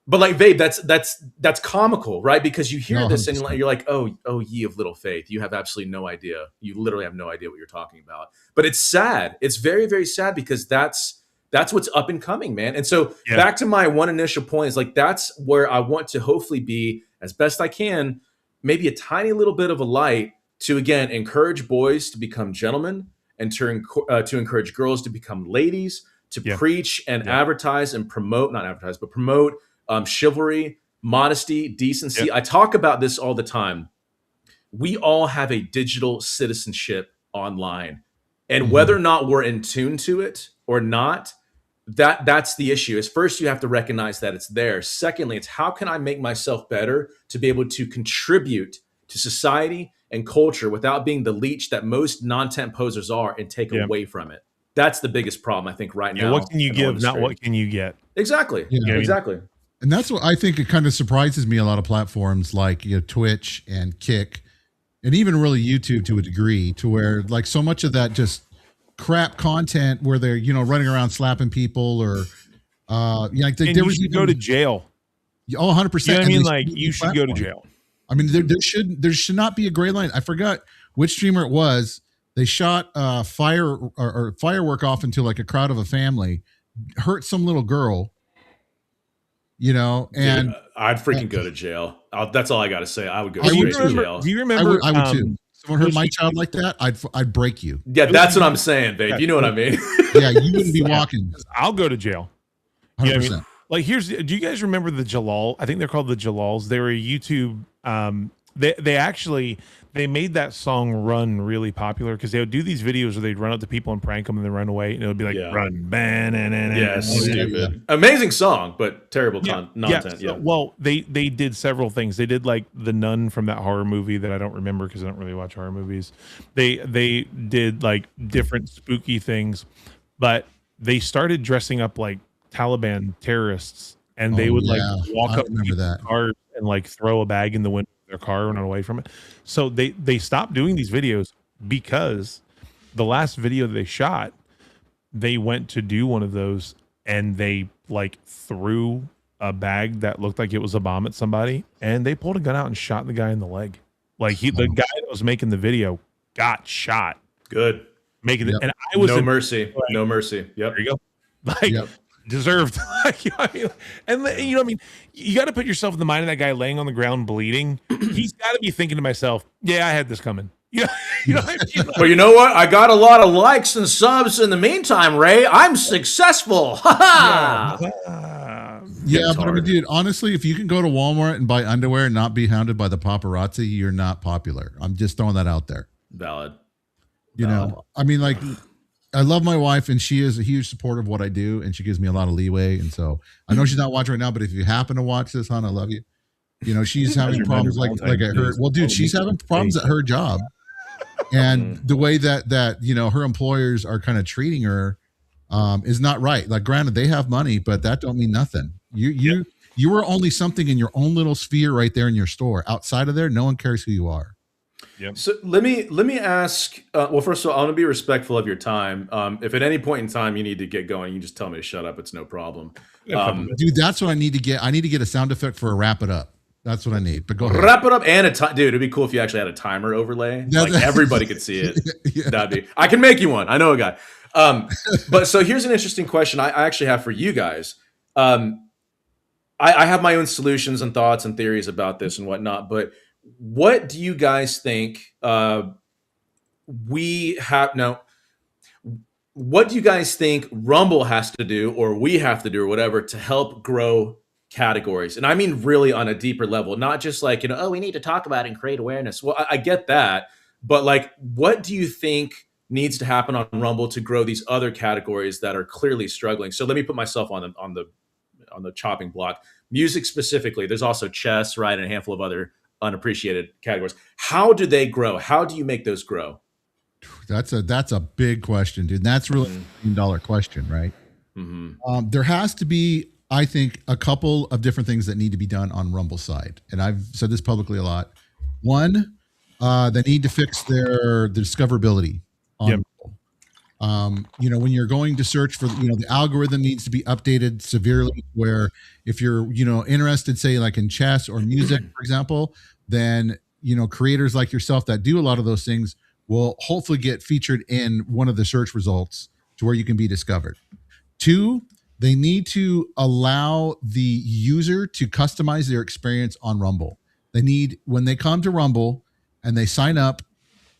Speaker 3: but like, Vape, that's comical, right? Because you hear this and you're like, oh, ye of little faith. You have absolutely no idea. You literally have no idea what you're talking about. But it's sad. It's very, very sad, because that's what's up and coming, man. And so back to my one initial point is like, that's where I want to hopefully be as best I can, maybe a tiny little bit of a light to, again, encourage boys to become gentlemen, and to encourage girls to become ladies, to preach and advertise and promote, not advertise, but promote chivalry, modesty, decency. I talk about this all the time. We all have a digital citizenship online, and whether or not we're in tune to it or not, that's the issue. Is first, you have to recognize that it's there. Secondly, it's how can I make myself better to be able to contribute to society and culture without being the leech that most non-tent posers are, and take away from it. That's the biggest problem, I think, right now.
Speaker 2: What can you give, not what can you get?
Speaker 3: Exactly. Exactly.
Speaker 1: And that's what I think it kind of surprises me. A lot of platforms like Twitch and Kick, and even really YouTube to a degree, to where like so much of that just crap content where they're running around slapping people, or like there was
Speaker 2: go to jail.
Speaker 1: 100%.
Speaker 2: You know what I mean? Like, you should go to jail.
Speaker 1: I mean, there should not be a gray line. I forgot which streamer it was. They shot firework off into like a crowd of a family, hurt some little girl. And
Speaker 3: dude, I'd freaking go to jail. That's all I got to say. I would go straight to jail.
Speaker 2: Do you remember?
Speaker 1: I would too. Someone hurt my child like that, I'd break you.
Speaker 3: Yeah, that's what I'm saying, babe. You know what I mean?
Speaker 1: Yeah, you wouldn't be walking.
Speaker 2: I'll go to jail.
Speaker 1: 100%.
Speaker 2: You know what I mean? Like, do you guys remember the Jalal? I think they're called the Jalals. They were a YouTube. They made that song Run really popular, because they would do these videos where they'd run up to people and prank them and then run away, and it would be like run,
Speaker 3: stupid. Amazing song, but terrible nonsense.
Speaker 2: So, well, they did several things. They did like the nun from that horror movie that I don't remember because I don't really watch horror movies. They did like different spooky things, but they started dressing up like Taliban terrorists, and they would like walk up to people's cars and like throw a bag in the window of their car and run away from it. So they stopped doing these videos, because the last video they shot, they went to do one of those and they like threw a bag that looked like it was a bomb at somebody, and they pulled a gun out and shot the guy in the leg. Like the guy that was making the video got shot.
Speaker 3: Good.
Speaker 2: Making it, and I was
Speaker 3: no mercy. Yep.
Speaker 2: There you go. Like, deserved. Like, I mean, and what I mean? You got to put yourself in the mind of that guy laying on the ground bleeding. He's got to be thinking to himself, "Yeah, I had this coming." What I mean?
Speaker 3: Well, you know what? I got a lot of likes and subs in the meantime, Ray. I'm successful. Ha ha.
Speaker 1: Yeah, but I mean, dude, honestly, if you can go to Walmart and buy underwear and not be hounded by the paparazzi, you're not popular. I'm just throwing that out there.
Speaker 3: Valid.
Speaker 1: You know, I mean, like, I love my wife, and she is a huge supporter of what I do, and she gives me a lot of leeway. And so I know she's not watching right now, but if you happen to watch this, hon, I love you. She's having problems like at her. Well, dude, she's having problems at her job, and the way that her employers are kind of treating her is not right. Like, granted, they have money, but that don't mean nothing. You are only something in your own little sphere right there in your store. Outside of there, no one cares who you are.
Speaker 3: Yep. So let me ask. Well, first of all, I want to be respectful of your time. If at any point in time you need to get going, you just tell me to shut up. It's no problem.
Speaker 1: Dude, that's what I need to get. I need to get a sound effect for a wrap it up. That's what I need. But go ahead.
Speaker 3: Wrap it up, and dude, it'd be cool if you actually had a timer overlay. Like, everybody could see it. Yeah. That'd be. I can make you one. I know a guy. But so here's an interesting question I actually have for you guys. I have my own solutions and thoughts and theories about this and whatnot, but what do you guys think what do you guys think Rumble has to do, or we have to do, or whatever, to help grow categories. And I mean, really on a deeper level, not just like, oh, we need to talk about it and create awareness. Well, I get that. But like, what do you think needs to happen on Rumble to grow these other categories that are clearly struggling? So let me put myself on the chopping block. Music specifically, there's also chess, right, and a handful of other unappreciated categories. How do they grow? How do you make those grow?
Speaker 1: That's a big question, dude. That's really a $1 million question, right?
Speaker 3: Mm-hmm.
Speaker 1: There has to be, I think, a couple of different things that need to be done on Rumble's side, and I've said this publicly a lot. One, they need to fix the discoverability on Rumble. When you're going to search for, the algorithm needs to be updated severely, where if you're, interested, say like in chess or music, for example, then, creators like yourself that do a lot of those things will hopefully get featured in one of the search results to where you can be discovered. Two, they need to allow the user to customize their experience on Rumble. When they come to Rumble and they sign up,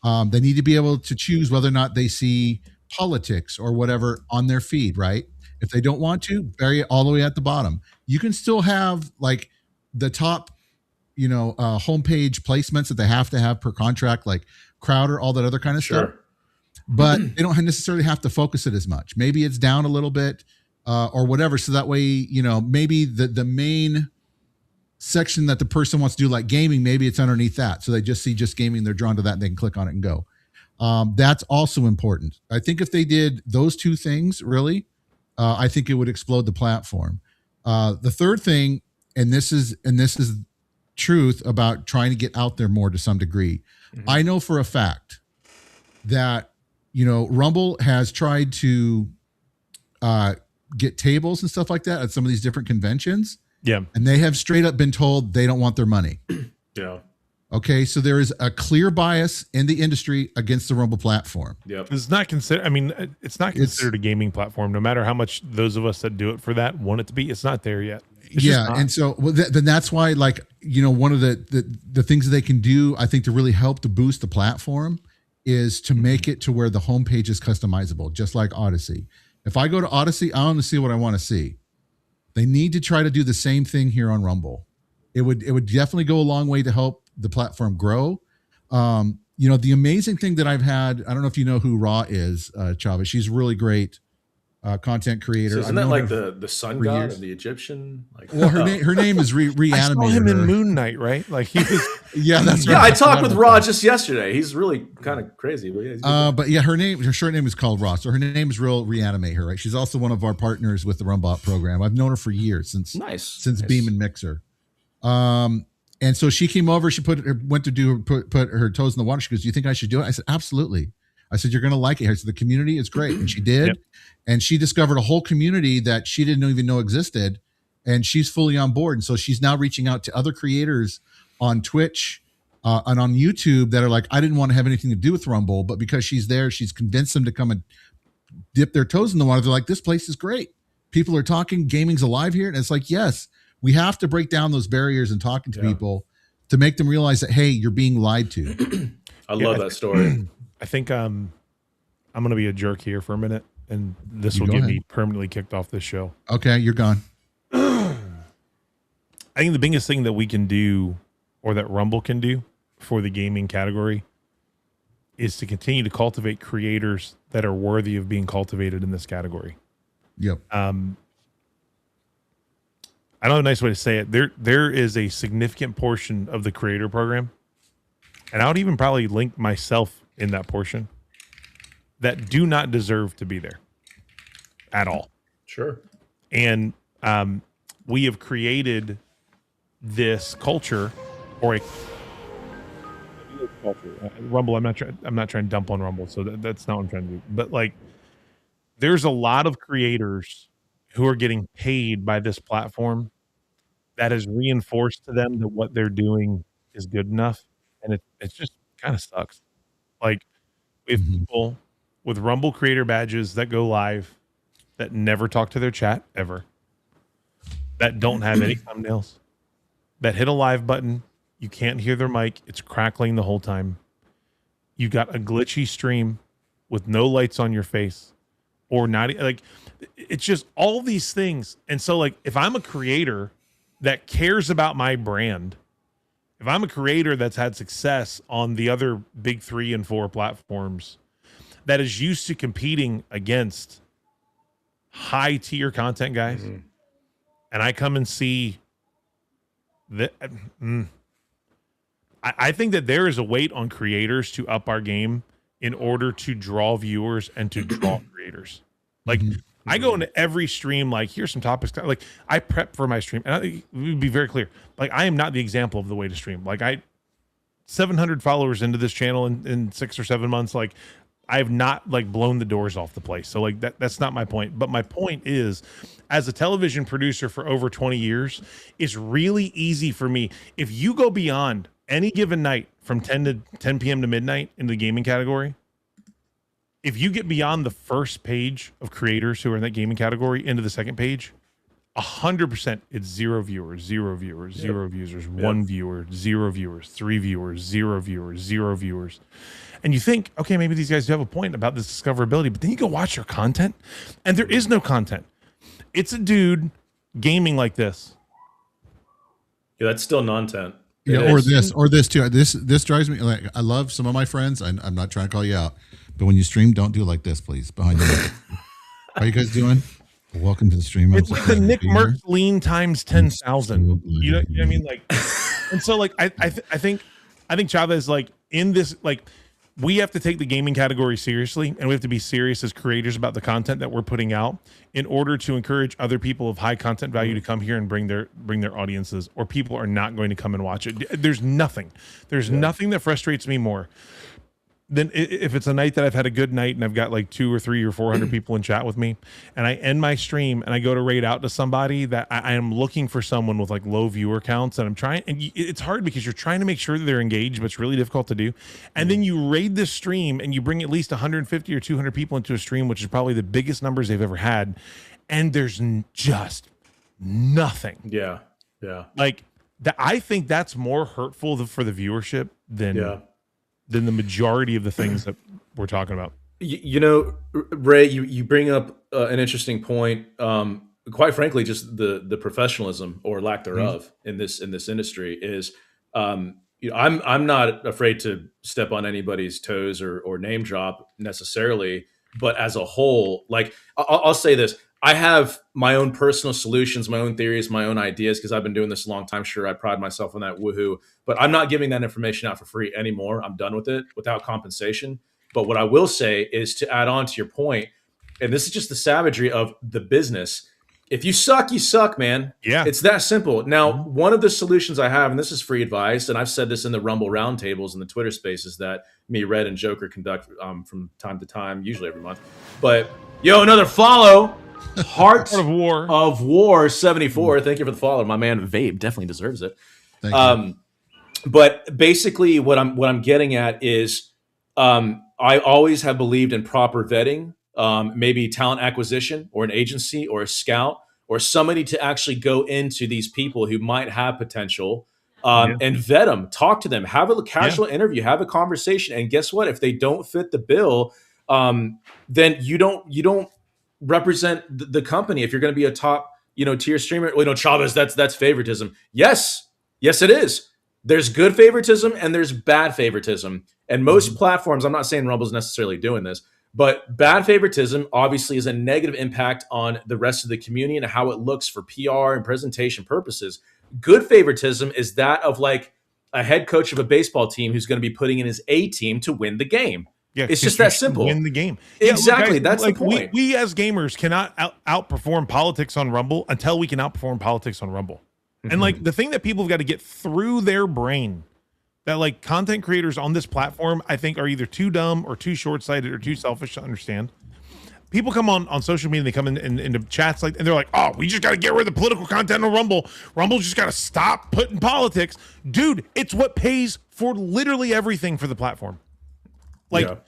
Speaker 1: they need to be able to choose whether or not they see politics or whatever on their feed, right? If they don't want to, bury it all the way at the bottom. You can still have like the top, homepage placements that they have to have per contract, like Crowder, all that other kind of stuff. But they don't necessarily have to focus it as much. Maybe it's down a little bit or whatever. So that way, maybe the main section that the person wants to do, like gaming, maybe it's underneath that. So they just see just gaming, they're drawn to that and they can click on it and go. That's also important. I think if they did those two things, really, I think it would explode the platform. The third thing, and this is truth about trying to get out there more to some degree. Mm-hmm. I know for a fact that, Rumble has tried to get tables and stuff like that at some of these different conventions.
Speaker 2: Yeah.
Speaker 1: And they have straight up been told they don't want their money.
Speaker 3: Yeah.
Speaker 1: Okay, so there is a clear bias in the industry against the Rumble platform.
Speaker 3: Yep.
Speaker 2: It's not considered. I mean, it's not considered a gaming platform. No matter how much those of us that do it for that want it to be, it's not there yet. It's
Speaker 1: and so then that's why, like, one of the things that they can do, I think, to really help to boost the platform is to make it to where the homepage is customizable, just like Odyssey. If I go to Odyssey, I want to see what I want to see. They need to try to do the same thing here on Rumble. It would definitely go a long way to help the platform grow. The amazing thing that I've had, I don't know if you know who Ra is, Chavez. She's really great content creator.
Speaker 3: So isn't that like the sun god of the Egyptian? Like,
Speaker 1: well, her name is Reanimator.
Speaker 2: I saw him in Moon Knight, right? Like he was.
Speaker 1: Yeah, that's right.
Speaker 3: Yeah, I talked with Ra just yesterday. He's really kind of crazy.
Speaker 1: But yeah, her short name is called Ra. So her name is real Reanimator, right? She's also one of our partners with the RUM-Bot program. I've known her for years since Beam and Mixer. And so she came over. She put her toes in the water. She goes, "Do you think I should do it?" I said, "Absolutely." I said, "You're going to like it." I said, "The community is great," and she did. Yep. And she discovered a whole community that she didn't even know existed, and she's fully on board. And so she's now reaching out to other creators on Twitch and on YouTube that are like, "I didn't want to have anything to do with Rumble, but because she's there, she's convinced them to come and dip their toes in the water." They're like, "This place is great. People are talking. Gaming's alive here." And it's like, yes, we have to break down those barriers and talking to people to make them realize that, hey, you're being lied to.
Speaker 3: I love that story.
Speaker 2: I think I'm going to be a jerk here for a minute, and this will get me permanently kicked off this show.
Speaker 1: Okay, you're gone.
Speaker 2: I think the biggest thing that we can do, or that Rumble can do for the gaming category, is to continue to cultivate creators that are worthy of being cultivated in this category.
Speaker 1: Yep.
Speaker 2: I don't have a nice way to say it. There is a significant portion of the creator program, and I would even probably link myself in that portion, that do not deserve to be there at all.
Speaker 3: Sure.
Speaker 2: And we have created this culture, or a culture. Rumble. I'm not trying to dump on Rumble, so that's not what I'm trying to do. But like, there's a lot of creators who are getting paid by this platform that has reinforced to them that what they're doing is good enough, and it just kind of sucks. Like, we have people with Rumble creator badges that go live that never talk to their chat ever, that don't have any thumbnails, that hit a live button, you can't hear their mic, it's crackling the whole time. You got a glitchy stream with no lights on your face, or not, like, it's just all these things. And so, like, if I'm a creator that cares about my brand, if I'm a creator that's had success on the other big 3 and 4 platforms, that is used to competing against high tier content guys, and I come and see that, I think that there is a weight on creators to up our game in order to draw viewers and to draw creators. Like, I go into every stream, like, here's some topics. Like, I prep for my stream, and I would be very clear. Like, I am not the example of the way to stream. Like, 700 followers into this channel in 6 or 7 months. Like, I have not like blown the doors off the place. So like that's not my point. But my point is, as a television producer for over 20 years, it's really easy for me. If you go beyond any given night from 10 p.m. to midnight in the gaming category, if you get beyond the first page of creators who are in that gaming category into the second page, 100% it's 0 viewers, 0 viewers, 0 viewers, 1 viewer, 0 viewers, 3 viewers, 0 viewers, 0 viewers. And you think, okay, maybe these guys do have a point about this discoverability, but then you go watch their content and there is no content. It's a dude gaming like this.
Speaker 3: Yeah, that's still non-tent.
Speaker 1: Yeah, or this too. This drives me. Like, I love some of my friends. I'm not trying to call you out, but when you stream, don't do like this, please. Behind you. How are you guys doing? Welcome to the stream.
Speaker 2: It's like the Nick Merckx lean times 10,000. You know what I mean? Like, and so like I think Chavez, like, in this, like, we have to take the gaming category seriously, and we have to be serious as creators about the content that we're putting out in order to encourage other people of high content value to come here and bring their audiences, or people are not going to come and watch it. There's nothing that frustrates me more than if it's a night that I've had a good night and I've got like 200 or 300 or 400 people in chat with me, and I end my stream and I go to raid out to somebody that I am looking for someone with like low viewer counts, and I'm trying, and it's hard because you're trying to make sure that they're engaged, but it's really difficult to do. And then you raid this stream and you bring at least 150 or 200 people into a stream, which is probably the biggest numbers they've ever had, and there's just nothing.
Speaker 3: Yeah.
Speaker 2: Like that, I think that's more hurtful for the viewership than the majority of the things that we're talking about.
Speaker 3: You know, Ray, you bring up an interesting point. Quite frankly, just the professionalism or lack thereof in this industry is, you know, I'm not afraid to step on anybody's toes or name drop necessarily, but as a whole, like I'll say this. I have my own personal solutions, my own theories, my own ideas, because I've been doing this a long time. Sure, I pride myself on that, woohoo. But I'm not giving that information out for free anymore. I'm done with it without compensation. But what I will say is, to add on to your point, and this is just the savagery of the business. If you suck, man.
Speaker 2: Yeah.
Speaker 3: It's that simple. Now, one of the solutions I have, and this is free advice, and I've said this in the Rumble roundtables and the Twitter spaces that me, Red, and Joker conduct from time to time, usually every month. But, another follow. Heart of War 74. Thank you for the follow. My man Vape definitely deserves it.
Speaker 1: Thank you.
Speaker 3: But basically what I'm getting at is, I always have believed in proper vetting, maybe talent acquisition or an agency or a scout or somebody to actually go into these people who might have potential, and vet them, talk to them, have a casual interview, have a conversation. And guess what? If they don't fit the bill, then you don't represent the company. If you're going to be a top, tier streamer, Chavez, that's favoritism. Yes, it is. There's good favoritism and there's bad favoritism. And most platforms, I'm not saying Rumble's necessarily doing this, but bad favoritism obviously is a negative impact on the rest of the community and how it looks for PR and presentation purposes. Good favoritism is that of like a head coach of a baseball team who's going to be putting in his A team to win the game. Yeah, it's just that simple.
Speaker 2: Win the game.
Speaker 3: Exactly.
Speaker 2: Guys,
Speaker 3: that's the point.
Speaker 2: We as gamers cannot outperform politics on Rumble until we can outperform politics on Rumble. And like the thing that people have got to get through their brain, that like content creators on this platform, I think, are either too dumb or too short-sighted or too selfish to understand. People come on social media, and they come into chats and they're like, "Oh, we just got to get rid of the political content on Rumble. Rumble's just got to stop putting politics." Dude, it's what pays for literally everything for the platform. Like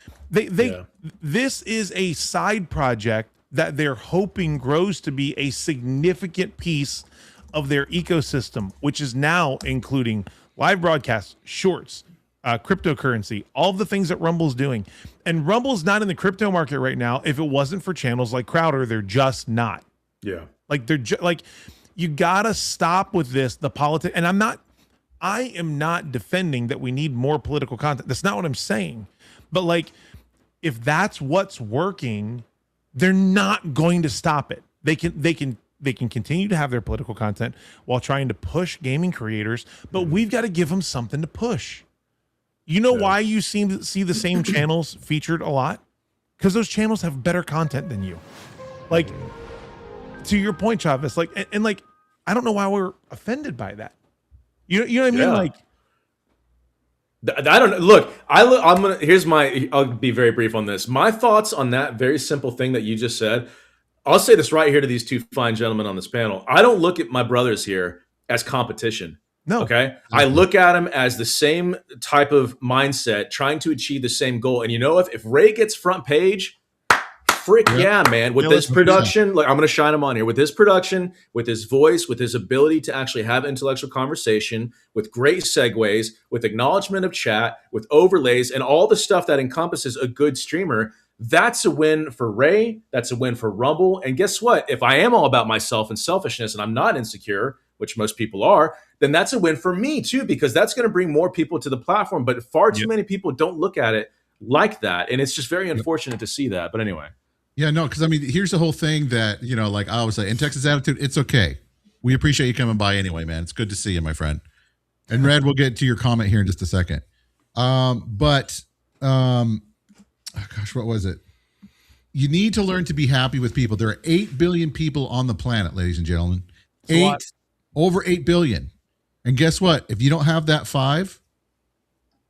Speaker 2: this is a side project that they're hoping grows to be a significant piece of their ecosystem, which is now including live broadcasts, shorts, cryptocurrency, all of the things that Rumble's doing. And Rumble's not in the crypto market right now. If it wasn't for channels like Crowder, they're just not.
Speaker 3: Yeah.
Speaker 2: Like they're like you gotta stop with this, the politics. And I am not defending that we need more political content. That's not what I'm saying. But like, if that's what's working, they're not going to stop it. They can continue to have their political content while trying to push gaming creators, but we've got to give them something to push. You know why you seem to see the same channels featured a lot? Because those channels have better content than you. Like, to your point, Chavez, like, and like, I don't know why we're offended by that. You know what I mean? Like,
Speaker 3: I don't know. Look, I'm gonna. I'll be very brief on this. My thoughts on that very simple thing that you just said. I'll say this right here to these two fine gentlemen on this panel. I don't look at my brothers here as competition.
Speaker 2: No.
Speaker 3: Okay. I look at them as the same type of mindset, trying to achieve the same goal. And you know, if Ray gets front page, frick yeah, man. With this production, like I'm going to shine him on here. With his production, with his voice, with his ability to actually have intellectual conversation, with great segues, with acknowledgement of chat, with overlays, and all the stuff that encompasses a good streamer, that's a win for Ray. That's a win for Rumble. And guess what? If I am all about myself and selfishness and I'm not insecure, which most people are, then that's a win for me too, because that's going to bring more people to the platform. But far too many people don't look at it like that. And it's just very unfortunate to see that. But anyway.
Speaker 1: Yeah, no, because I mean, here's the whole thing that, you know, like I always say, in Texas Attitude, it's okay. We appreciate you coming by anyway, man. It's good to see you, my friend. And Red, we'll get to your comment here in just a second. Oh gosh, what was it? You need to learn to be happy with people. There are 8 billion people on the planet, ladies and gentlemen. Over 8 billion. And guess what? If you don't have that 5,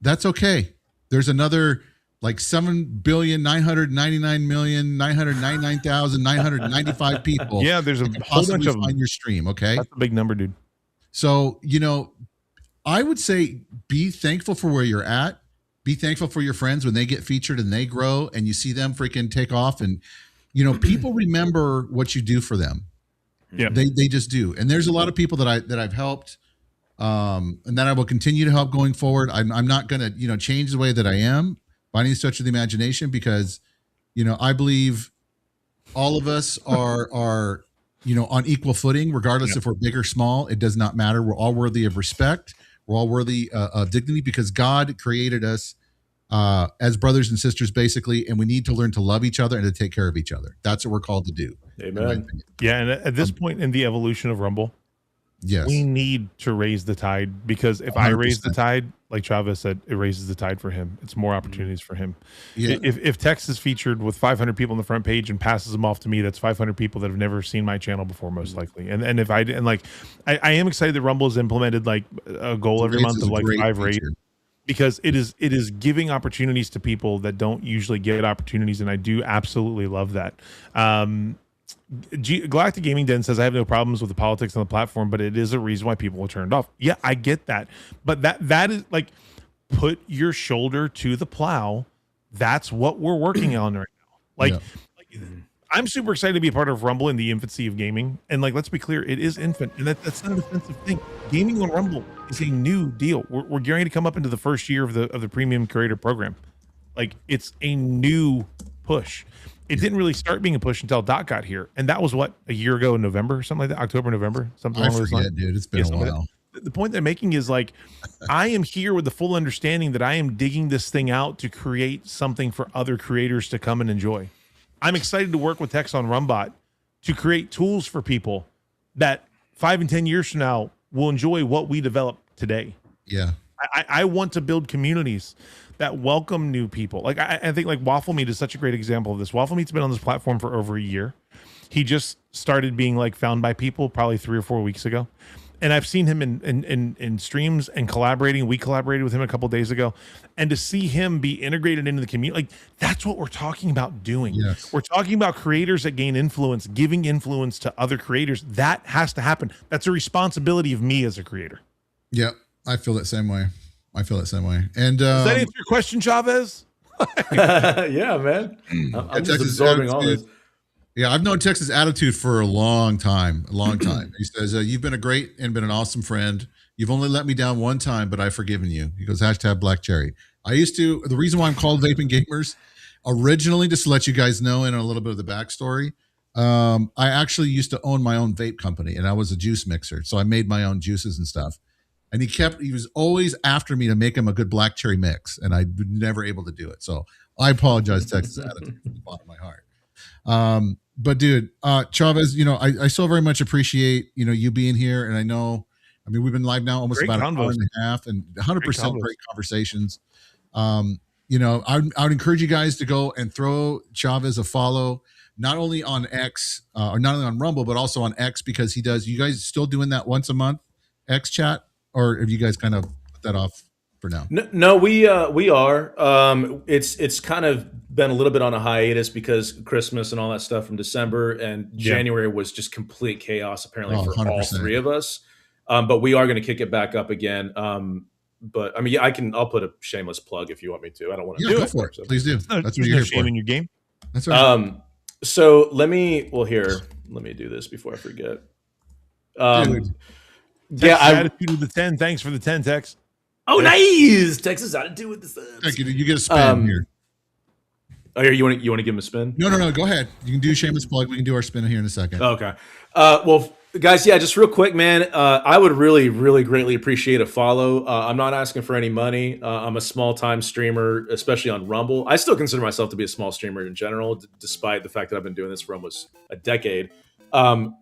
Speaker 1: that's okay. There's another like 7,999,999,995 people.
Speaker 2: Yeah, there's a whole bunch of them
Speaker 1: on your stream. Okay.
Speaker 2: That's a big number, dude.
Speaker 1: So, you know, I would say be thankful for where you're at. Be thankful for your friends when they get featured and they grow and you see them freaking take off. And, you know, people remember what you do for them.
Speaker 2: Yeah,
Speaker 1: they just do. And there's a lot of people that I've helped, and that I will continue to help going forward. I'm not going to, you know, change the way that I am by any stretch of the imagination, because, you know, I believe all of us are, you know, on equal footing, regardless if we're big or small. It does not matter. We're all worthy of respect. We're all worthy of dignity, because God created us as brothers and sisters, basically, and we need to learn to love each other and to take care of each other. That's what we're called to do.
Speaker 3: Amen.
Speaker 2: Yeah, and at this point in the evolution of Rumble,
Speaker 1: yes,
Speaker 2: we need to raise the tide, because if 100%. I raise the tide, like Chavez said, it raises the tide for him. It's more opportunities for him. Yeah. If Tex is featured with 500 people on the front page and passes them off to me, that's 500 people that have never seen my channel before, most likely. And if I am excited that Rumble has implemented like a goal every month of like 5 or 8. Because it is giving opportunities to people that don't usually get opportunities, and I do absolutely love that. Galactic Gaming Den says, I have no problems with the politics on the platform, but it is a reason why people are turned off. Yeah, I get that. But that is like, put your shoulder to the plow. That's what we're working on right now. Like I'm super excited to be a part of Rumble in the infancy of gaming. And like, let's be clear, it is infant, and that's not an offensive thing. Gaming on Rumble is a new deal. We're getting to come up into the first year of the premium creator program. Like, it's a new push. It didn't really start being a push until Dot got here, and that was what, a year ago in November, something like that, October, November, something along those lines.
Speaker 1: Dude, it's been a while.
Speaker 2: The point they're making is like, I am here with the full understanding that I am digging this thing out to create something for other creators to come and enjoy. I'm excited to work with Tex on RUM-Bot to create tools for people that 5 and 10 years from now will enjoy what we develop today.
Speaker 1: Yeah.
Speaker 2: I want to build communities that welcome new people. Like I think like Waffle Meat is such a great example of this. Waffle Meat's been on this platform for over a year. He just started being like found by people probably 3 or 4 weeks ago. And I've seen him in streams and collaborating. We collaborated with him a couple of days ago. And to see him be integrated into the community, like, that's what we're talking about doing.
Speaker 1: Yes.
Speaker 2: We're talking about creators that gain influence, giving influence to other creators. That has to happen. That's a responsibility of me as a creator.
Speaker 1: Yep. I feel that same way. And
Speaker 2: does that answer your question, Chavez?
Speaker 3: Yeah, man. I'm just absorbing all this.
Speaker 1: Yeah, I've known Texas Attitude for a long time. He says, you've been an awesome friend. You've only let me down one time, but I've forgiven you. He goes, #Black Cherry. The reason why I'm called Vaping Gamers, originally, just to let you guys know, and a little bit of the backstory, I actually used to own my own vape company, and I was a juice mixer, so I made my own juices and stuff. And he was always after me to make him a good black cherry mix, and I was never able to do it. So I apologize, Texas Attitude, from the bottom of my heart. But dude, Chavez, I so very much appreciate you being here, and I mean, we've been live now almost about an hour and a half, and 100% great conversations. I would encourage you guys to go and throw Chavez a follow, not only on X or not only on Rumble, but also on X, because he does. You guys still doing that once a month X chat, or have you guys kind of put that off for now?
Speaker 3: No, we are. It's kind of been a little bit on a hiatus because Christmas and all that stuff from December, and January was just complete chaos apparently for
Speaker 1: 100%.
Speaker 3: all three of us. But we are going to kick it back up again. But I mean, I'll put a shameless plug if you want me to. I don't want to do it.
Speaker 1: For it. So. Please do.
Speaker 2: That's what you're here for. In your game.
Speaker 1: That's right.
Speaker 3: So let me do this before I forget.
Speaker 2: Attitude with the 10. Thanks for the 10, Tex.
Speaker 3: Oh, nice. Texas Attitude with the subs.
Speaker 1: Thank you. You get a spin here.
Speaker 3: Oh, here you want to give him a spin?
Speaker 1: No. Go ahead. You can do shameless plug. We can do our spin here in a second.
Speaker 3: Okay. Well, guys, just real quick, man. I would really, really greatly appreciate a follow. I'm not asking for any money. I'm a small-time streamer, especially on Rumble. I still consider myself to be a small streamer in general, despite the fact that I've been doing this for almost a decade.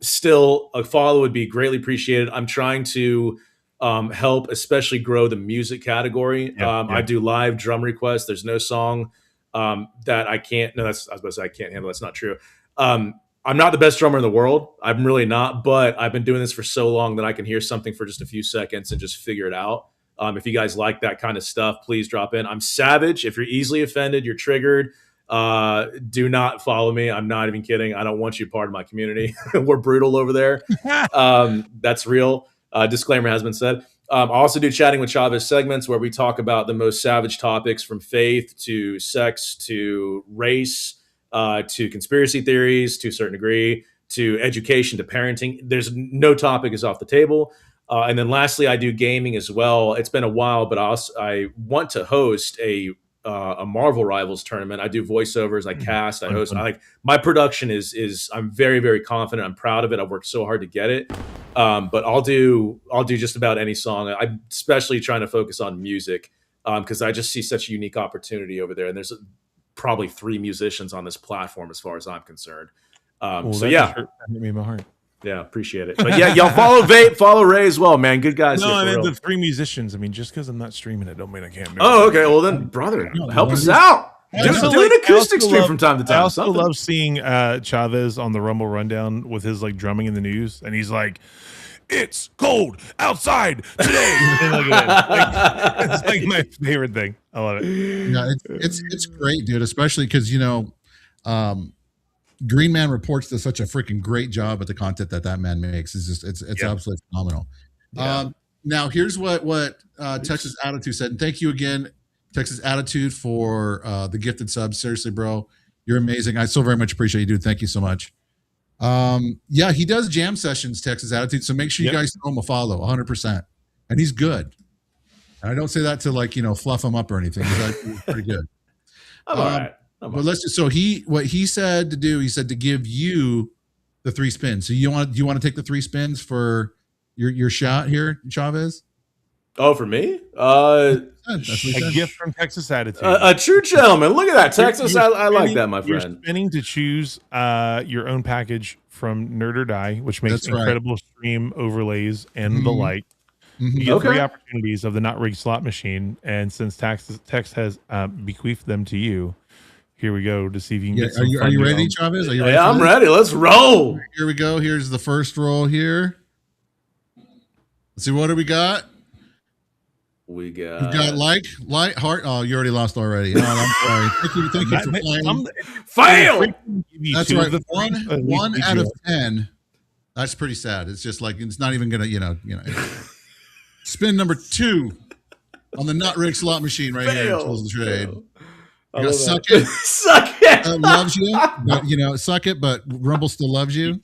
Speaker 3: Still, a follow would be greatly appreciated. I'm trying to help, especially grow the music category. I do live drum requests. There's no song that I can't. No, I was about to say I can't handle. That's not true. I'm not the best drummer in the world. I'm really not, but I've been doing this for so long that I can hear something for just a few seconds and just figure it out. If you guys like that kind of stuff, please drop in. I'm savage. If you're easily offended, you're triggered, do not follow me. I'm not even kidding. I don't want you part of my community. We're brutal over there. That's real. Disclaimer has been said. I also do chatting with Chavez segments where we talk about the most savage topics, from faith to sex to race, to conspiracy theories to a certain degree, to education, to parenting. There's no topic is off the table. And then lastly, I do gaming as well. It's been a while, but I want to host a Marvel Rivals tournament. I do voiceovers, I cast, I host. My production is I'm very, very confident. I'm proud of it. I've worked so hard to get it. But I'll do just about any song. I'm especially trying to focus on music because I just see such a unique opportunity over there. And there's probably 3 musicians on this platform as far as I'm concerned. That hit me in my heart. Yeah, appreciate it. But y'all follow Vape, follow Ray as well, man. Good guys.
Speaker 2: No, I mean the 3 musicians. I mean, just because I'm not streaming it, don't mean I can't.
Speaker 3: Oh, okay. Well then, brother, help us out. Do an acoustic stream from time to time.
Speaker 2: I also love seeing Chavez on the Rumble Rundown with his drumming in the news, and he's like, "It's cold outside today." It's like my favorite thing. I love it.
Speaker 1: Yeah, it's great, dude. Especially because Green Man Reports does such a freaking great job at the content that man makes. It's absolutely phenomenal. Yeah. Now here's what Texas Attitude said, and thank you again, Texas Attitude, for the gifted sub. Seriously, bro, you're amazing. I so very much appreciate you, dude. Thank you so much. He does jam sessions, Texas Attitude. So make sure you guys throw him a follow, 100%. And he's good. And I don't say that to fluff him up or anything. He's pretty good.
Speaker 3: All right.
Speaker 1: But let's just, what he said to do, he said to give you the 3 spins. So do you want to take the 3 spins for your shot here, Chavez?
Speaker 3: Oh, for me?
Speaker 2: A gift from Texas Attitude.
Speaker 3: A true gentleman. Look at that, Texas. I like that, my friend.
Speaker 2: You're spinning to choose your own package from Nerd or Die, which makes incredible stream overlays and the like. You get 3 opportunities of the Not Rigged slot machine, and since Tex has bequeathed them to you, here we go to see if you can get some.
Speaker 1: Are you ready, Chavez? Are you ready?
Speaker 3: Yeah, I'm ready. Let's roll.
Speaker 1: Here we go. Here's the first roll here. Let's see, what do we got?
Speaker 3: We got
Speaker 1: light, heart. Oh, you already lost already. Oh, I'm sorry. Thank you for playing.
Speaker 3: Fail.
Speaker 1: That's right. One out of 10. That's pretty sad. It's just it's not even gonna, Spin number 2 on the Not Rigged slot machine right here. Tools of Trade. You gotta suck it.
Speaker 3: Suck it.
Speaker 1: Loves you, but suck it. But Rumble still loves you.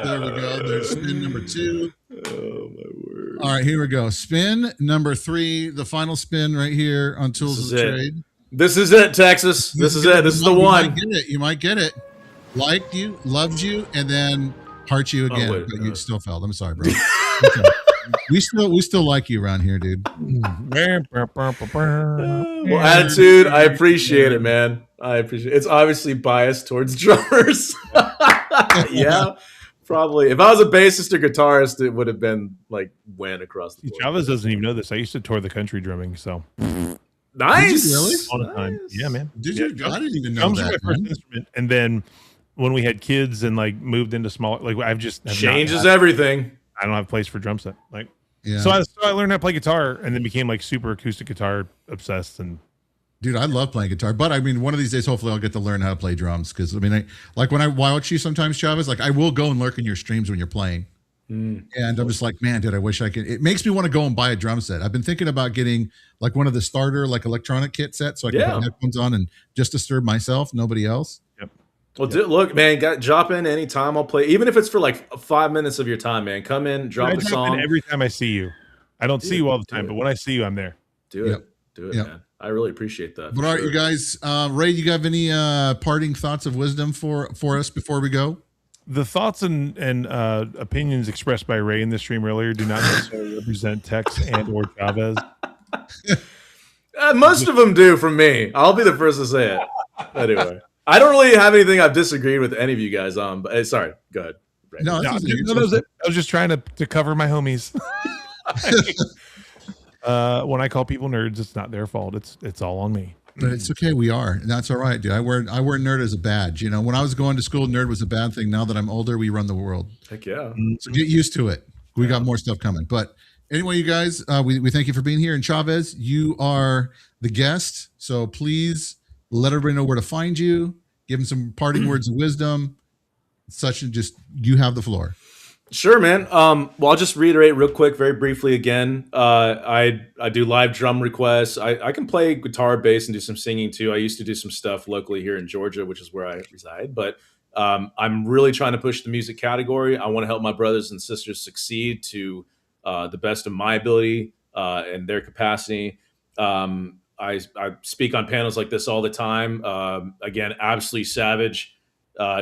Speaker 1: There we go. There's spin number 2.
Speaker 3: Oh my word!
Speaker 1: All right, here we go. Spin number 3, the final spin right here on Tools of Trade.
Speaker 3: This is it, Texas. This is it. This is the one.
Speaker 1: You might get it. liked you, loved you, and then heart you again, but you still failed. I'm sorry, bro. Okay. We still like you around here, dude.
Speaker 3: Well, attitude, I appreciate it, man. I appreciate it. It's obviously biased towards drummers. Yeah, probably. If I was a bassist or guitarist, it would have been like went across the board.
Speaker 2: Chavez doesn't even know this. I used to tour the country drumming, so
Speaker 3: nice.
Speaker 1: Did you really?
Speaker 2: All the time. Yeah, man.
Speaker 1: Did you? I didn't even know
Speaker 2: Drums
Speaker 1: that.
Speaker 2: were my first instrument, and then when we had kids and like moved into smaller, like I've just
Speaker 3: changes everything.
Speaker 2: I don't have a place for drum set. Like,
Speaker 1: yeah.
Speaker 2: So I learned how to play guitar, and then became like super acoustic guitar obsessed. And
Speaker 1: dude, I love playing guitar, but I mean, one of these days, hopefully, I'll get to learn how to play drums. Because I mean, like when I watch you sometimes, Chavez, like I will go and lurk in your streams when you're playing, and I'm just like, man, dude, I wish I could. It makes me want to go and buy a drum set. I've been thinking about getting like one of the starter like electronic kit sets, so I can put headphones on and just disturb myself, nobody else.
Speaker 2: Yep.
Speaker 3: Well, look, man, drop in anytime. I'll play, even if it's for like 5 minutes of your time, man. Come in, drop a song.
Speaker 2: Every time I see you, I don't see you all the time, but when I see you, I'm there.
Speaker 3: Do it, man. I really appreciate that.
Speaker 1: But all right, you guys, Ray, you have any parting thoughts of wisdom for us before we go?
Speaker 2: The thoughts and opinions expressed by Ray in the stream earlier do not necessarily represent Tex and or Chavez.
Speaker 3: Most of them do from me. I'll be the first to say it. Anyway, I don't really have anything I've disagreed with any of you guys on. But sorry, go ahead. Ray.
Speaker 2: No, I was just trying to cover my homies. When I call people nerds, it's not their fault. It's all on me.
Speaker 1: But it's okay. We are, and that's all right, dude. I wear nerd as a badge. You know, when I was going to school, nerd was a bad thing. Now that I'm older, we run the world.
Speaker 3: Heck yeah.
Speaker 1: So get used to it. We got more stuff coming. But anyway, you guys, we thank you for being here. And Chavez, you are the guest, so please let everybody know where to find you. Give them some parting words of wisdom. Such and just you have the floor.
Speaker 3: Sure, man. Well, I'll just reiterate real quick, very briefly again. I do live drum requests. I can play guitar, bass, and do some singing too. I used to do some stuff locally here in Georgia, which is where I reside. But I'm really trying to push the music category. I want to help my brothers and sisters succeed to the best of my ability and their capacity. I speak on panels like this all the time. Again, absolutely savage.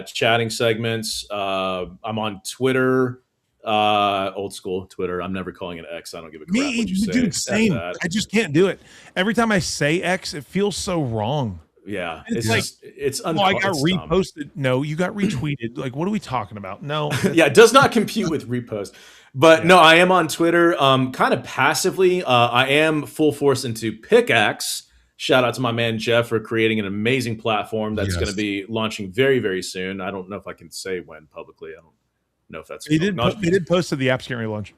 Speaker 3: Chatting segments. I'm on Twitter, old school Twitter. I'm never calling it X. I don't give a crap what you say.
Speaker 2: Dude, same. I just can't do it. Every time I say X, it feels so wrong.
Speaker 3: Yeah,
Speaker 2: it's like
Speaker 3: it's.
Speaker 2: I got reposted. No, you got retweeted. Like, what are we talking about? No.
Speaker 3: Yeah, it does not compute with repost. But no, I am on Twitter, kind of passively. I am full force into Pickaxe. Shout out to my man Jeff for creating an amazing platform that's going to be launching very, very soon. I don't know if I can say when publicly. I don't know if that's.
Speaker 2: He did post that the app's getting launch.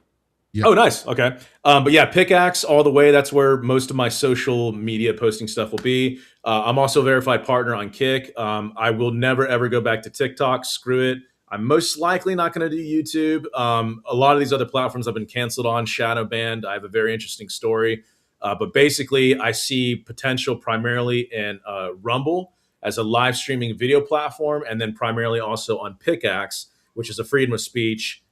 Speaker 1: Yep.
Speaker 3: Oh, nice. Okay. But yeah, Pickaxe all the way. That's where most of my social media posting stuff will be. I'm also a verified partner on Kick. I will never, ever go back to TikTok. Screw it. I'm most likely not going to do YouTube. A lot of these other platforms I've been canceled on, shadow banned. I have a very interesting story. But basically, I see potential primarily in Rumble as a live streaming video platform, and then primarily also on Pickaxe, which is a freedom of speech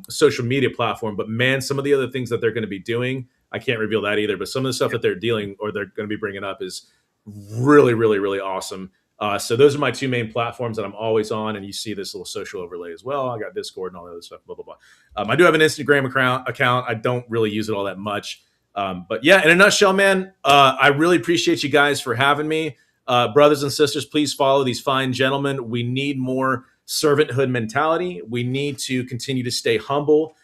Speaker 3: social media platform. But man, some of the other things that they're going to be doing, I can't reveal that either. But some of the stuff that they're dealing or they're going to be bringing up is really, really, really awesome. So those are my two main platforms that I'm always on. And you see this little social overlay as well. I got Discord and all that other stuff, blah, blah, blah. I do have an Instagram account. I don't really use it all that much. But yeah, in a nutshell, man, I really appreciate you guys for having me. Brothers and sisters, please follow these fine gentlemen. We need more servanthood mentality. We need to continue to stay humble.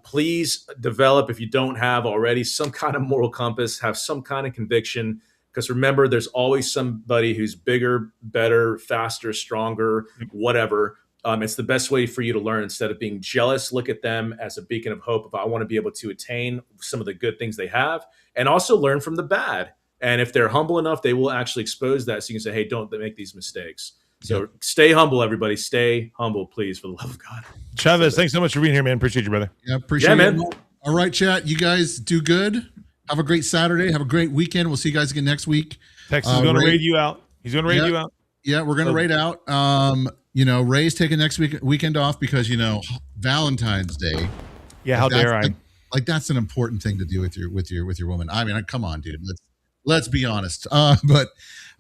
Speaker 3: Please develop, if you don't have already, some kind of moral compass, have some kind of conviction. Because remember, there's always somebody who's bigger, better, faster, stronger, whatever. It's the best way for you to learn. Instead of being jealous, look at them as a beacon of hope. If I want to be able to attain some of the good things they have, and also learn from the bad. And if they're humble enough, they will actually expose that. So you can say, hey, don't make these mistakes. So stay humble, everybody. Stay humble, please, for the love of God.
Speaker 2: Chavez, thanks so much for being here, man. Appreciate you, brother.
Speaker 1: Yeah, appreciate it. Man. All right, chat. You guys do good. Have a great Saturday. Have a great weekend. We'll see you guys again next week.
Speaker 2: Texas is going to raid you out. He's going to raid you out.
Speaker 1: Yeah, we're going to raid out. Ray's taking next weekend off because, Valentine's Day.
Speaker 2: Yeah, how dare I?
Speaker 1: Like that's an important thing to do with your woman. I mean, come on, dude. Let's be honest. But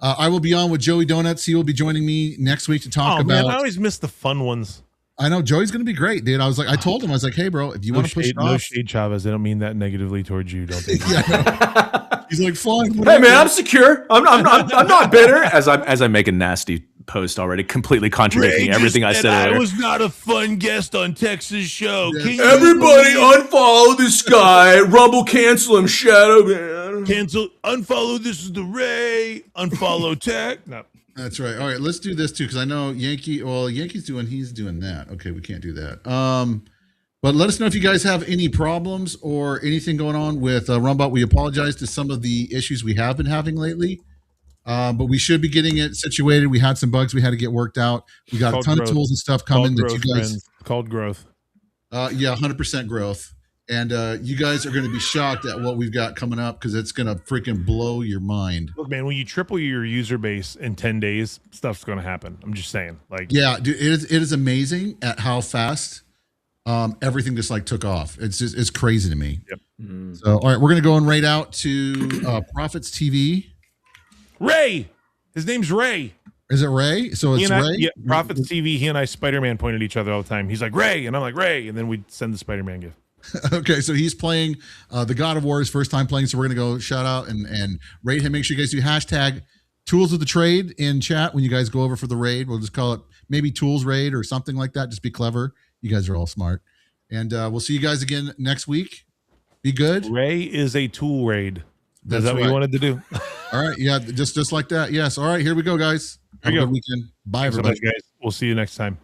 Speaker 1: I will be on with Joey Donuts. He will be joining me next week to talk about.
Speaker 2: Man, I always miss the fun ones.
Speaker 1: I know Joey's going to be great, dude. I told him, I was like, hey, bro, if you want to push it off.
Speaker 2: No shade, Chavez. I don't mean that negatively towards you. Don't think.
Speaker 1: He's like, fine.
Speaker 3: Hey, man, I'm secure. I'm not bitter. As I make a nasty post already, completely contradicting everything I said earlier.
Speaker 2: I was not a fun guest on Texas show.
Speaker 1: Yeah.
Speaker 3: Everybody unfollow this guy. Rumble, cancel him. Shadow man.
Speaker 2: Cancel. Unfollow. This is the Ray. Unfollow Tech. No.
Speaker 1: That's right. All right, let's do this too, because I know Yankee's doing that. Okay, we can't do that. But let us know if you guys have any problems or anything going on with RUM-Bot. We apologize to some of the issues we have been having lately. But we should be getting it situated. We had some bugs we had to get worked out. We got a ton of tools and stuff coming that you guys
Speaker 2: called growth.
Speaker 1: Yeah, 100% growth. And you guys are going to be shocked at what we've got coming up because it's going to freaking blow your mind.
Speaker 2: Look, man, when you triple your user base in 10 days, stuff's going to happen. I'm just saying. Like,
Speaker 1: yeah, dude, it is amazing at how fast everything just like took off. It's crazy to me.
Speaker 2: Yep.
Speaker 1: Mm. So, all right, we're going to go right out to Profits TV.
Speaker 2: Ray. His name's Ray.
Speaker 1: Is it Ray? So it's Ray?
Speaker 2: Yeah, Profits TV. He and I Spider-Man pointed at each other all the time. He's like, Ray. And I'm like, Ray. And then we'd send the Spider-Man gift.
Speaker 1: Okay, so he's playing the God of War, his first time playing. So we're going to go shout out and rate him. Make sure you guys do hashtag Tools of the Trade in chat when you guys go over for the raid. We'll just call it maybe Tools Raid or something like that. Just be clever. You guys are all smart. And we'll see you guys again next week. Be good.
Speaker 2: Ray is a tool raid. Is that what you wanted to do?
Speaker 1: All right. Yeah, just like that. Yes. All right, here we go, guys. Have a good weekend. Bye, everybody.
Speaker 2: So much, guys. We'll see you next time.